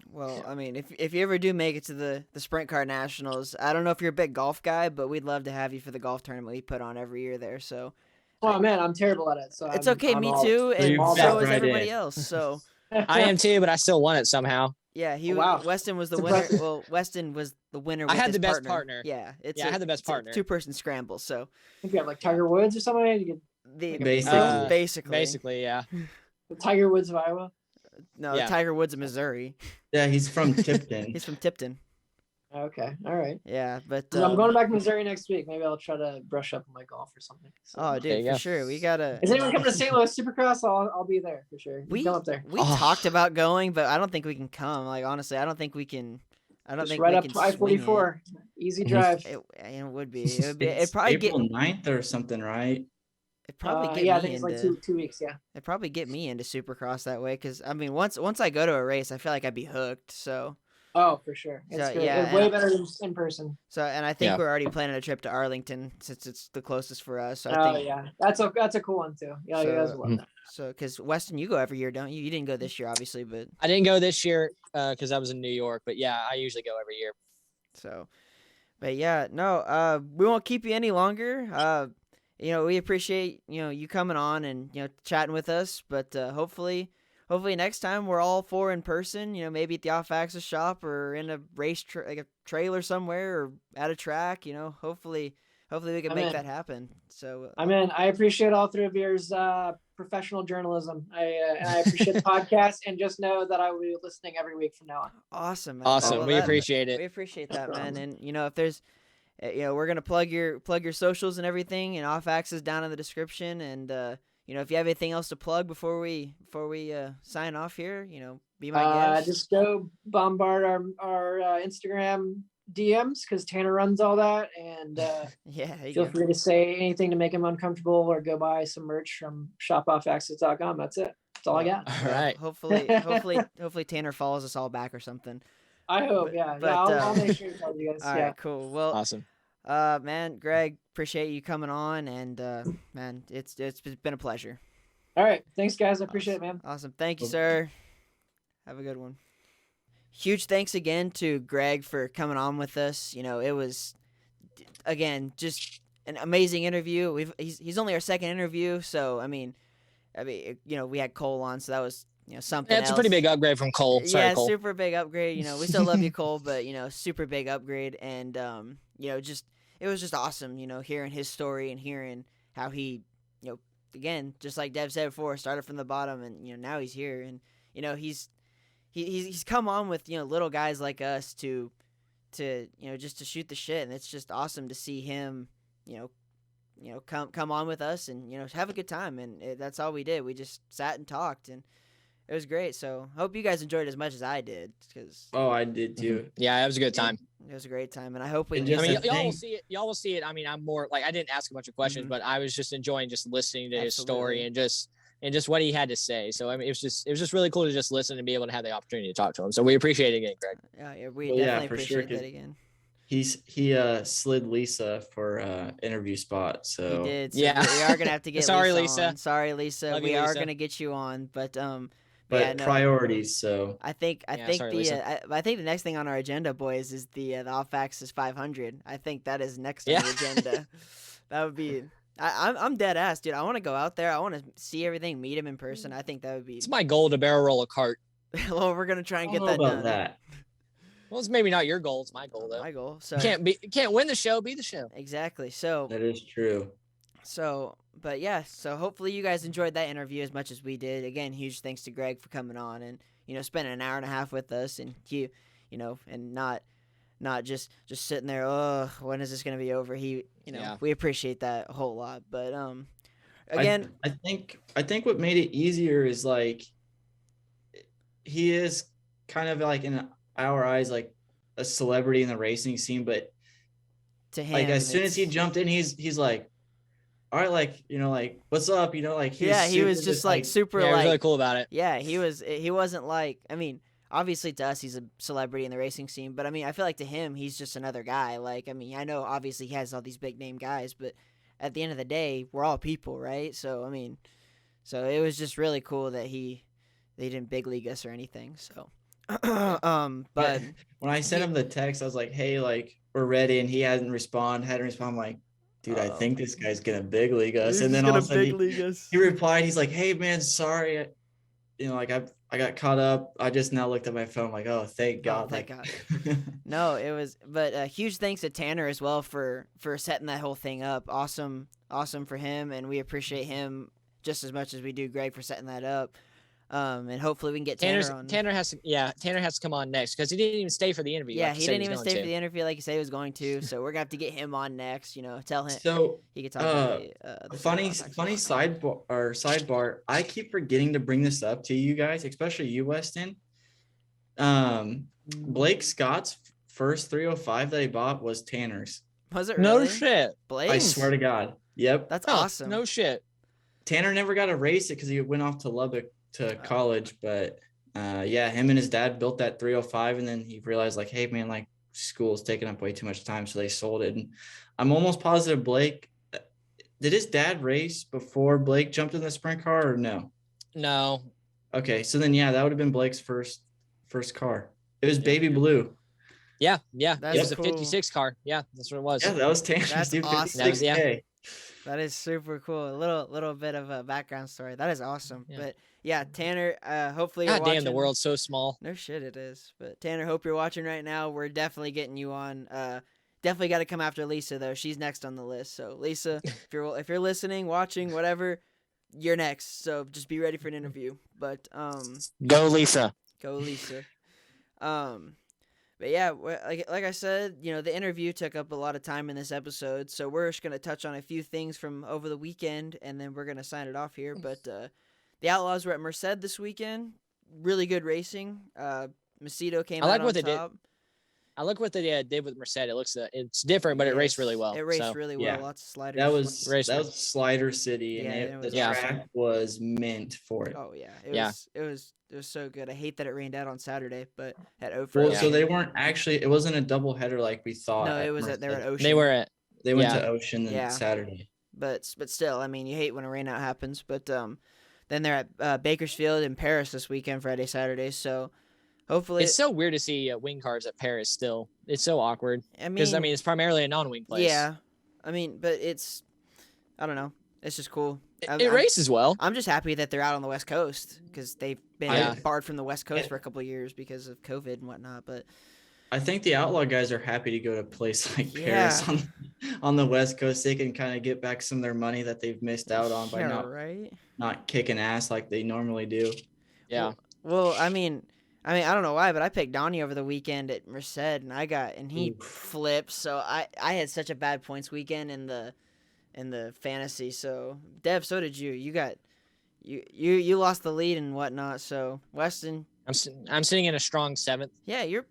Well, I mean, if you ever do make it to the Sprint Car Nationals, I don't know if you're a big golf guy, but we'd love to have you for the golf tournament we put on every year there. So. Oh man, I'm terrible at it. So it's okay, me too, and so is everybody else. So. I am too, but I still won it somehow. Yeah, Weston was the winner. Well, Weston was the winner. I had the best partner. Yeah, I had the best partner. 2-person scramble. So. I think you have like Tiger Woods or something. Basically, yeah. The Tiger Woods of Iowa. No, Tiger Woods of Missouri. Yeah, he's from Tipton. He's from Tipton. Okay, all right. Yeah, but I'm going back to Missouri next week. Maybe I'll try to brush up on my golf or something. So. Dude, for sure. We gotta. Is anyone coming to St. Louis Supercross? I'll be there for sure. We come up there. We talked about going, but I don't think we can come. Like honestly, I don't think we can. I don't think right we up can to I-44. Easy drive. It would be. It'd probably April 9th or something, right? It'd probably get me it's into, like 2 weeks. Yeah. It'd probably get me into Supercross that way, because I mean, once I go to a race, I feel like I'd be hooked. So. Oh, for sure. It's good. It's way better than in person. So, and I think we're already planning a trip to Arlington since it's the closest for us. So I think, that's a cool one too. Yeah, you guys will love that. So, because Weston, you go every year, don't you? You didn't go this year, obviously, but I didn't go this year because I was in New York. But yeah, I usually go every year. So, but yeah, no, we won't keep you any longer. We appreciate you coming on and chatting with us. But hopefully next time we're all 4 in person, maybe at the Off Axis shop or in a race like a trailer somewhere or at a track, hopefully we can make that happen. So I appreciate all 3 of yours professional journalism. I appreciate the podcast, and just know that I will be listening every week from now on. Awesome, man. Awesome. We appreciate it. We appreciate that, man. And if there's we're gonna plug your socials and everything, and Off Axis down in the description, and if you have anything else to plug before we sign off here, be my guest. Just go bombard our Instagram DMs, because Tanner runs all that, and feel free to say anything to make him uncomfortable, or go buy some merch from shopoffaxis.com. That's it. That's all I got. All right. Hopefully Tanner follows us all back or something. I hope. I'll make sure to tell you guys. All right, cool. Well, awesome. Man, Greg, appreciate you coming on, and man, it's been a pleasure. All right, thanks guys, I appreciate it, man. Awesome, thank you, sir. Have a good one. Huge thanks again to Greg for coming on with us. It was, again, just an amazing interview. He's only our second interview, so I mean, we had Cole on, so that was something. It's a pretty big upgrade from Cole. Sorry, Cole. Super big upgrade. We still love you, Cole, but super big upgrade, and it was just awesome. Hearing his story and hearing how he, again, just like Dev said before, started from the bottom, and now he's here, and he's come on with little guys like us to just to shoot the shit, and it's just awesome to see him come on with us and have a good time, and that's all we did. We just sat and talked, and it was great. So hope you guys enjoyed it as much as I did, because I did too. Yeah, it was a good time. It was a great time, and I hope we. Y'all will see it. Y'all will see it. I mean, I'm more like, I didn't ask a bunch of questions, but I was just enjoying just listening to his story and just what he had to say. So I mean, it was just really cool to just listen and be able to have the opportunity to talk to him. So we appreciate it again, Greg. Yeah, we definitely appreciate that again. He slid Lisa for interview spot. So he did. So we are gonna have to get. Sorry, Lisa. On. Sorry, Lisa. We are gonna get you on, but priorities. So I think the next thing on our agenda, boys, is the Off Axis 500. I think that is next on the agenda. That would be I'm dead ass, dude. I want to go out there. I want to see everything, meet him in person. I think that would be. It's my goal to barrel roll a cart. Well, we're gonna try and get I don't that know done. about that. Well, it's maybe not your goal. It's my goal though. My goal. So Can't win the show, be the show. exactly. So That is true. So, but yeah, so hopefully you guys enjoyed that interview as much as we did. Again, huge thanks to Greg for coming on and, spending an hour and a half with us and and not just sitting there, oh, when is this going to be over? We appreciate that a whole lot. But, again, I think what made it easier is like, he is kind of like in our eyes, like a celebrity in the racing scene, but to him, like as soon as he jumped in, he's like, all right, like, like, what's up? Like, he was just like super, like, like, really cool about it. Yeah, he wasn't like, I mean, obviously to us, he's a celebrity in the racing scene, but I mean, I feel like to him, he's just another guy. Like, I mean, I know obviously he has all these big name guys, but at the end of the day, we're all people, right? So, I mean, it was just really cool that they didn't big league us or anything. So, but when I sent him the text, I was like, hey, like, we're ready. And he hadn't responded. I'm like, dude, I think this guy's going to big league us. And then all of a sudden he replied, he's like, hey man, sorry. Like I got caught up. I just now looked at my phone like, oh, thank God. Thank God. No, it was, but huge thanks to Tanner as well for setting that whole thing up. Awesome for him. And we appreciate him just as much as we do Greg for setting that up. And hopefully we can get Tanner on. Tanner has to come on next because he didn't even stay for the interview. Yeah, he didn't even stay for the interview like he said he was going to. So we're gonna have to get him on next. Tell him so he can talk about the funny sidebar. I keep forgetting to bring this up to you guys, especially you, Weston. Blake Scott's first 305 that he bought was Tanner's. Was it really? No shit, Blake? I swear to God. Yep. That's awesome. No shit. Tanner never got to race it because he went off to Lubbock to college, but him and his dad built that 305, and then he realized like, hey man, like school's taking up way too much time, so they sold it. And I'm almost positive Blake, did his dad race before Blake jumped in the sprint car or no? No. Okay, so then that would have been Blake's first car. It was baby blue. Yeah, it was cool. a 56 car. Yeah, that's what it was. Yeah, that was Tanner's. That's awesome. 56K. That is super cool. A little bit of a background story. That is awesome. Yeah. But yeah, Tanner, hopefully you're God watching. damn, the world's so small. No shit, it is. But Tanner, hope you're watching right now. We're definitely getting you on. Definitely got to come after Lisa though. She's next on the list. So Lisa, if you're listening, watching, whatever, you're next. So just be ready for an interview. But Go Lisa. Go Lisa. But yeah, like I said, the interview took up a lot of time in this episode, so we're just gonna touch on a few things from over the weekend, and then we're gonna sign it off here. But the Outlaws were at Merced this weekend. Really good racing. Macedo came out on top. I like what they did with Merced. It looks it's different, but it raced really well. It raced really well. Yeah. Lots of sliders. That was Slider City, and the track was meant for it. Oh yeah, it was so good. I hate that it rained out on Saturday, but at Ophir. Well, so they weren't actually. It wasn't a double header like we thought. No, it was they were at Ocean. They went to Ocean Saturday. But still, I mean, you hate when a rainout happens. But then they're at Bakersfield in Paris this weekend, Friday, Saturday. So hopefully, it's so weird to see wing cars at Paris. Still, it's so awkward. Because it's primarily a non-wing place. Yeah, I mean, but I don't know. It's just cool. It races well. I'm just happy that they're out on the West Coast because they've been barred from the West Coast for a couple of years because of COVID and whatnot. But I think the Outlaw guys are happy to go to a place like Paris on the West Coast. They can kind of get back some of their money that they've missed out on by not kicking ass like they normally do. Yeah. Well, I mean, I don't know why, but I picked Donnie over the weekend at Merced, and he flipped. So I had such a bad points weekend in the fantasy. So Dev, so did you. You lost the lead and whatnot. So Weston, I'm sitting in a strong 7th. Yeah, you're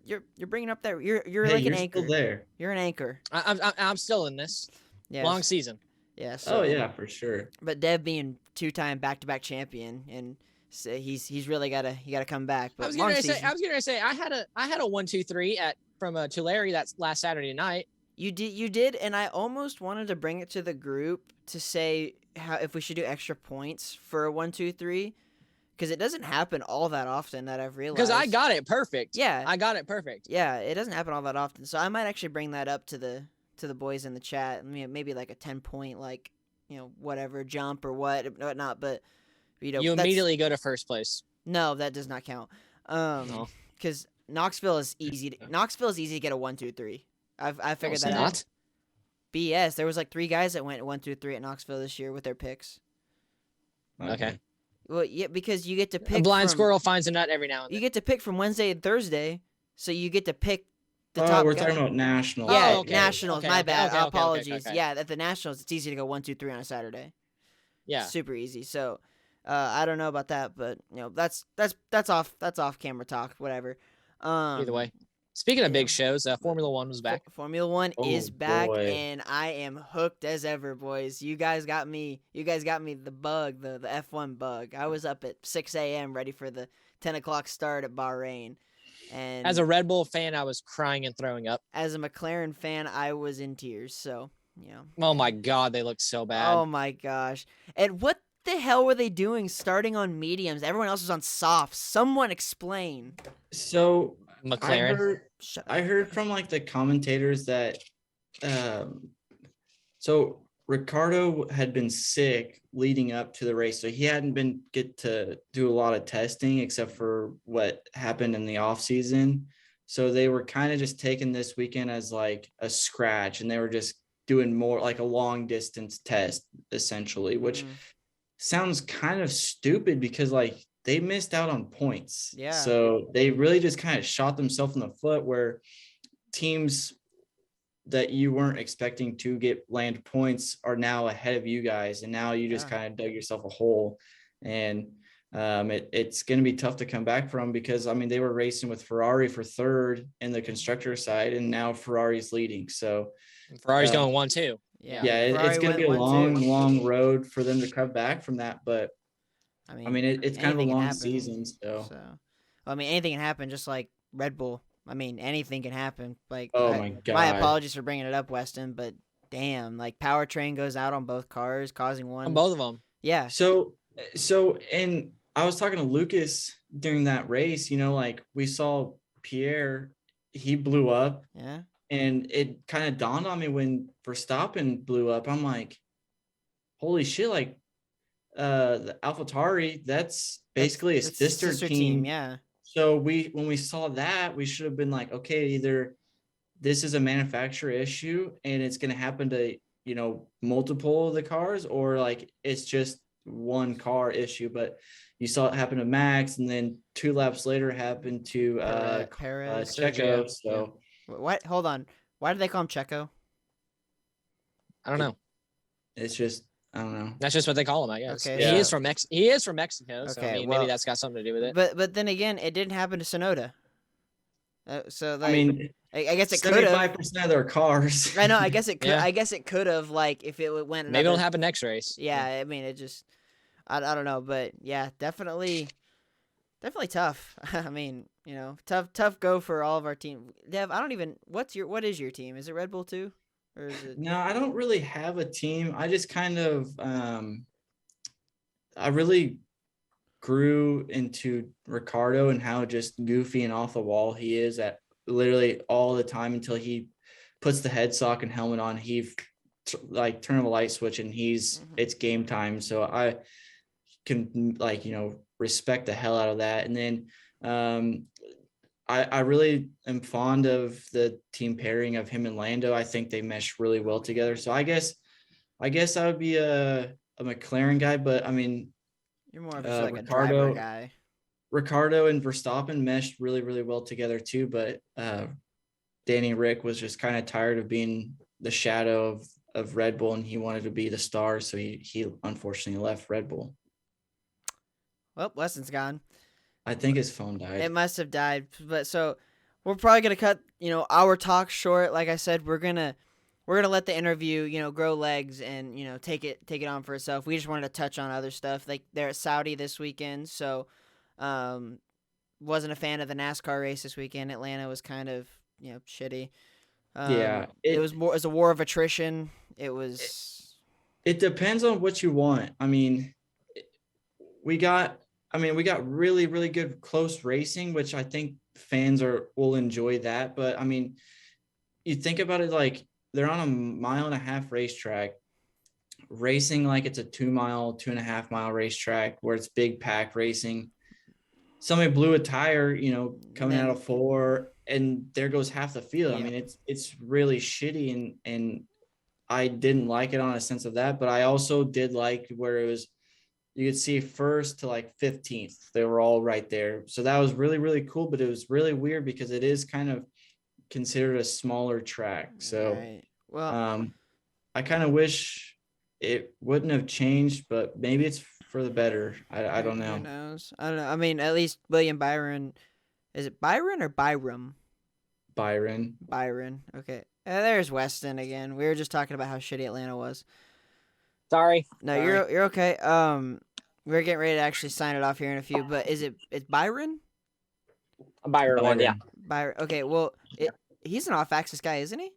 bringing up that you're like an anchor. Still there. You're an anchor. I'm still in this. Yes. Long season. Yeah. So, oh yeah, for sure. But Dev being 2-time back-to-back champion, and so he's really gotta come back. But I was gonna say I had a 1-2-3 from Tulare that last Saturday night. You did, and I almost wanted to bring it to the group to say if we should do extra points for a 1-2-3, because it doesn't happen all that often that I've realized. Because I got it perfect. Yeah, I got it perfect. Yeah, it doesn't happen all that often, so I might actually bring that up to the boys in the chat. Maybe like a 10-point whatever jump or whatnot. But you immediately go to first place. No, that does not count. Because Knoxville is easy. Knoxville is easy to get a 1, 2, 3. I figured that out. BS. There was like 3 guys that went 1, 2, 3 at Knoxville this year with their picks. Okay. Well, yeah, because you get to pick. A blind squirrel finds a nut every now and then. You get to pick from Wednesday and Thursday, so you get to pick the top. We're talking about nationals. Yeah, okay. Nationals. Okay, my bad. okay, Apologies. okay. Yeah, at the Nationals, it's easy to go 1, 2, 3 on a Saturday. Yeah, super easy. So, I don't know about that, but that's off camera talk. Whatever. Either way. Speaking of big shows, Formula One was back. Formula One is back, and I am hooked as ever, boys. You guys got me. You guys got me the bug, the F1 bug. I was up at 6 a.m. ready for the 10 o'clock start at Bahrain. And as a Red Bull fan, I was crying and throwing up. As a McLaren fan, I was in tears. So, Oh my God, they looked so bad. Oh my gosh. And what the hell were they doing starting on mediums? Everyone else was on softs. Someone explain. So McLaren. I heard from like the commentators that so Ricardo had been sick leading up to the race, so he hadn't been get to do a lot of testing except for what happened in the off season. So they were kind of just taking this weekend as like a scratch, and they were just doing more like a long distance test essentially, which sounds kind of stupid because like they missed out on points. Yeah. So they really just kind of shot themselves in the foot, where teams that you weren't expecting to land points are now ahead of you guys. And now you just kind of dug yourself a hole. And it's going to be tough to come back from, because I mean, they were racing with Ferrari for third in the constructor side, and now Ferrari's leading. So Ferrari's going 1-2. Yeah. It's going to be a long road for them to come back from that. But I mean, it's kind of a long season. So, I mean, anything can happen, just like Red Bull. I mean, anything can happen. Like, my God. My apologies for bringing it up, Weston, but damn, like powertrain goes out on both cars, causing one. On both of them. Yeah. So, and I was talking to Lucas during that race, like we saw Pierre, he blew up. Yeah. And it kind of dawned on me when Verstappen blew up. I'm like, holy shit, like the AlphaTauri, that's basically a sister team. Yeah. So when we saw that, we should have been like, okay, either this is a manufacturer issue and it's going to happen to, multiple of the cars, or like it's just one car issue. But you saw it happen to Max, and then 2 laps later happened to Perez, Checo. So what? Hold on. Why do they call him Checo? I don't know. It's just, I don't know. That's just what they call him, I guess. Okay. Yeah. He is from Mexico, so okay, I mean, maybe that's got something to do with it. But then again, it didn't happen to Sonoda. So like, I mean, I guess it could have. 75% of their cars. I know. I guess it could. I guess it could have, like, if it went. Maybe it'll happen next race. Yeah, I mean, it just. I don't know, but yeah, definitely tough. I mean, tough go for all of our team. Dev, I don't even. What is your team? Is it Red Bull too, or is it? No, I don't really have a team. I just kind of. I really grew into Ricardo and how just goofy and off the wall he is at literally all the time until he puts the head sock and helmet on. He turn on a light switch and it's game time. So I can respect the hell out of that. And then I really am fond of the team pairing of him and Lando. I think they mesh really well together. So I guess I would be a McLaren guy, but I mean, you're more of just like Ricardo, a driver guy. Ricardo and Verstappen meshed really, really well together too. But Danny Rick was just kind of tired of being the shadow of Red Bull, and he wanted to be the star. So he unfortunately left Red Bull. Well, Weston's gone. I think his phone died. It must have died. But so we're probably gonna cut, our talk short. Like I said, we're gonna let the interview, grow legs and, take it on for itself. We just wanted to touch on other stuff. Like, they're at Saudi this weekend, so wasn't a fan of the NASCAR race this weekend. Atlanta was kind of, shitty. It was a war of attrition. It depends on what you want. I mean, we got really, really good close racing, which I think fans will enjoy that. But I mean, you think about it, like, they're on a 1.5-mile racetrack. racing like it's a 2-mile, 2.5-mile racetrack where it's big pack racing. Somebody blew a tire, coming out of 4, and there goes half the field. I mean, it's really shitty, and I didn't like it on a sense of that, but I also did like where it was, you could see first to like 15th. They were all right there. So that was really, really cool, but it was really weird because it is kind of considered a smaller track. So, right. Well, I kind of wish it wouldn't have changed, but maybe it's for the better. I don't know. Who knows? I don't know. I mean, at least William Byron, is it Byron or Byram? Byron. Okay. There's Weston again. We were just talking about how shitty Atlanta was. Sorry. No, you're okay. We're getting ready to actually sign it off here in a few, but it's Byron? Byron, yeah. Byron. Okay, well, he's an off-axis guy, isn't he?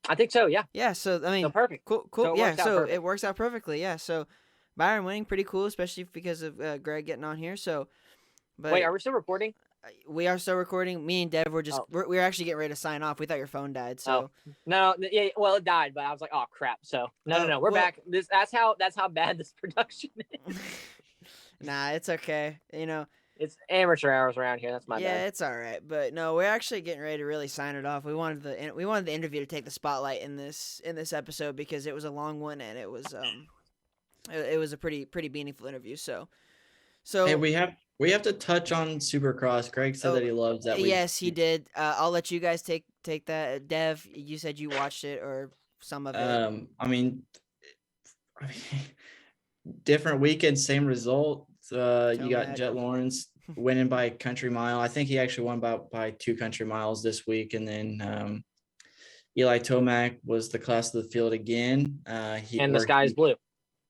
I think so, yeah. Yeah, so I mean, so perfect. Cool. So it works out perfectly. Yeah, so Byron winning, pretty cool, especially because of Greg getting on here. So, but wait, are we still recording? We are still recording. Me and Dev were just we're actually getting ready to sign off. We thought your phone died. So no, yeah, well, it died, but I was like, oh crap. So no, we're back. That's how bad this production is. Nah, it's okay. It's amateur hours around here. That's my bad. Yeah, it's all right. But no, we're actually getting ready to really sign it off. We wanted the interview to take the spotlight in this episode because it was a long one and it was a pretty meaningful interview. So hey, we have to touch on Supercross. Greg said that he loves that. Yes, he did. I'll let you guys take that. Dev, you said you watched it or some of it. I mean, different weekend, same result. You got Jet Lawrence winning by country mile. I think he actually won by 2 country miles this week. And then Eli Tomac was the class of the field again. And the sky is blue.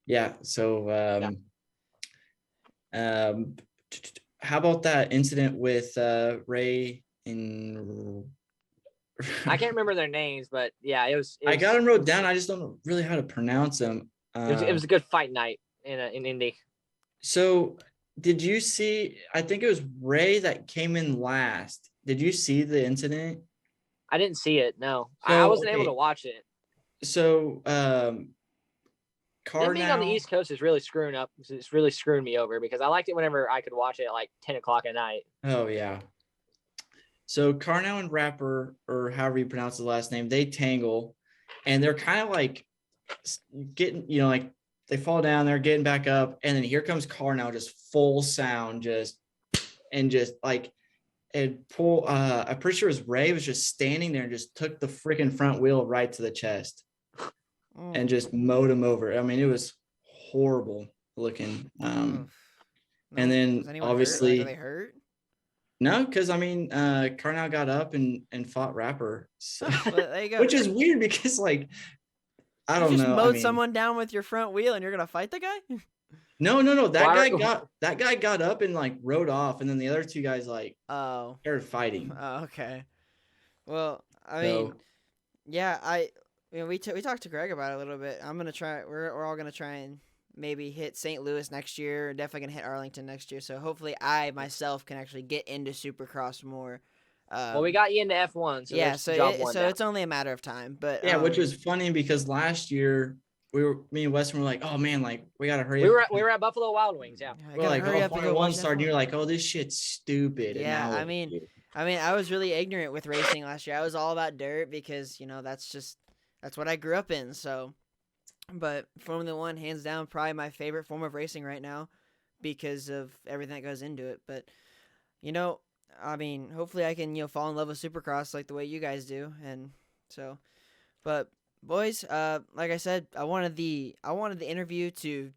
Yeah. So how about that incident with Ray and I can't remember their names, but yeah, it was I got them wrote down. I just don't know really how to pronounce them. It was a good fight night in Indy. So did you see, I think it was Ray that came in last. Did you see the incident? I didn't see it. No, I wasn't able to watch it. So, Them being on the East Coast is really screwing up. It's really screwing me over because I liked it whenever I could watch it at like 10 o'clock at night. Oh yeah. So Carnow and Rapper, or however you pronounce the last name, they tangle and they're kind of like getting, like they fall down, they're getting back up. And then here comes Carnow, just full sound, and pull. I'm pretty sure it was Ray was just standing there and just took the freaking front wheel right to the chest and just mowed him over. I mean, it was horrible looking. And then obviously, Were they hurt? No, because I mean, Carnow got up and fought Rapper, so, well, there you go. Which is weird because I don't know. You just mowed someone down with your front wheel and you're gonna fight the guy? No. That guy got up and rode off, and then the other 2 guys started fighting. Oh, okay. Well, I mean, yeah, we talked to Greg about it a little bit. I'm gonna try. We're all gonna try and maybe hit St. Louis next year. Definitely gonna hit Arlington next year. So hopefully, I myself can actually get into Supercross more. Well, we got you into F1, so yeah. So it's only a matter of time. But yeah, which was funny because last year me and Weston were like, oh man, we gotta hurry up. We were at Buffalo Wild Wings, yeah. We're like, Formula 1 started. You're like, oh, this shit's stupid. Yeah, I mean, I was really ignorant with racing last year. I was all about dirt because that's what I grew up in. So, but Formula 1, hands down, probably my favorite form of racing right now because of everything that goes into it. But I mean, hopefully I can fall in love with Supercross like the way you guys do, and so. But boys, like I said, I wanted the interview to,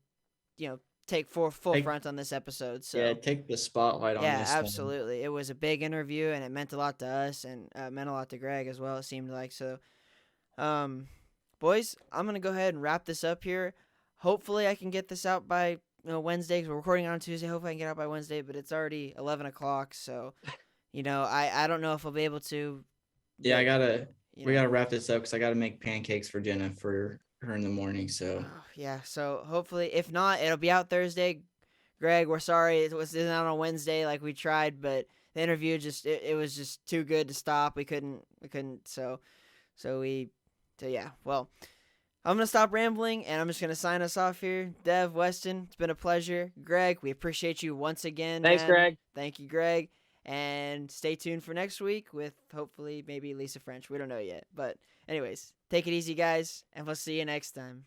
take full front on this episode. So yeah, take the spotlight on this. Yeah, absolutely. It was a big interview, and it meant a lot to us, and meant a lot to Greg as well. It seemed like so. Boys, I'm gonna go ahead and wrap this up here. Hopefully, I can get this out by Wednesday, because we're recording on Tuesday. Hopefully I can get out by Wednesday, but it's already 11 o'clock, so I don't know if I'll be able to. Yeah, we gotta wrap this up because I gotta make pancakes for Jenna for her in the morning. So yeah, so hopefully, if not, it'll be out Thursday. Greg, we're sorry it wasn't out on Wednesday like we tried, but the interview it was just too good to stop. We couldn't. So yeah. Well, I'm going to stop rambling, and I'm just going to sign us off here. Dev, Weston, it's been a pleasure. Greg, we appreciate you once again. Thanks, man. Greg. Thank you, Greg. And stay tuned for next week with hopefully maybe Lisa French. We don't know yet. But anyways, take it easy, guys, and we'll see you next time.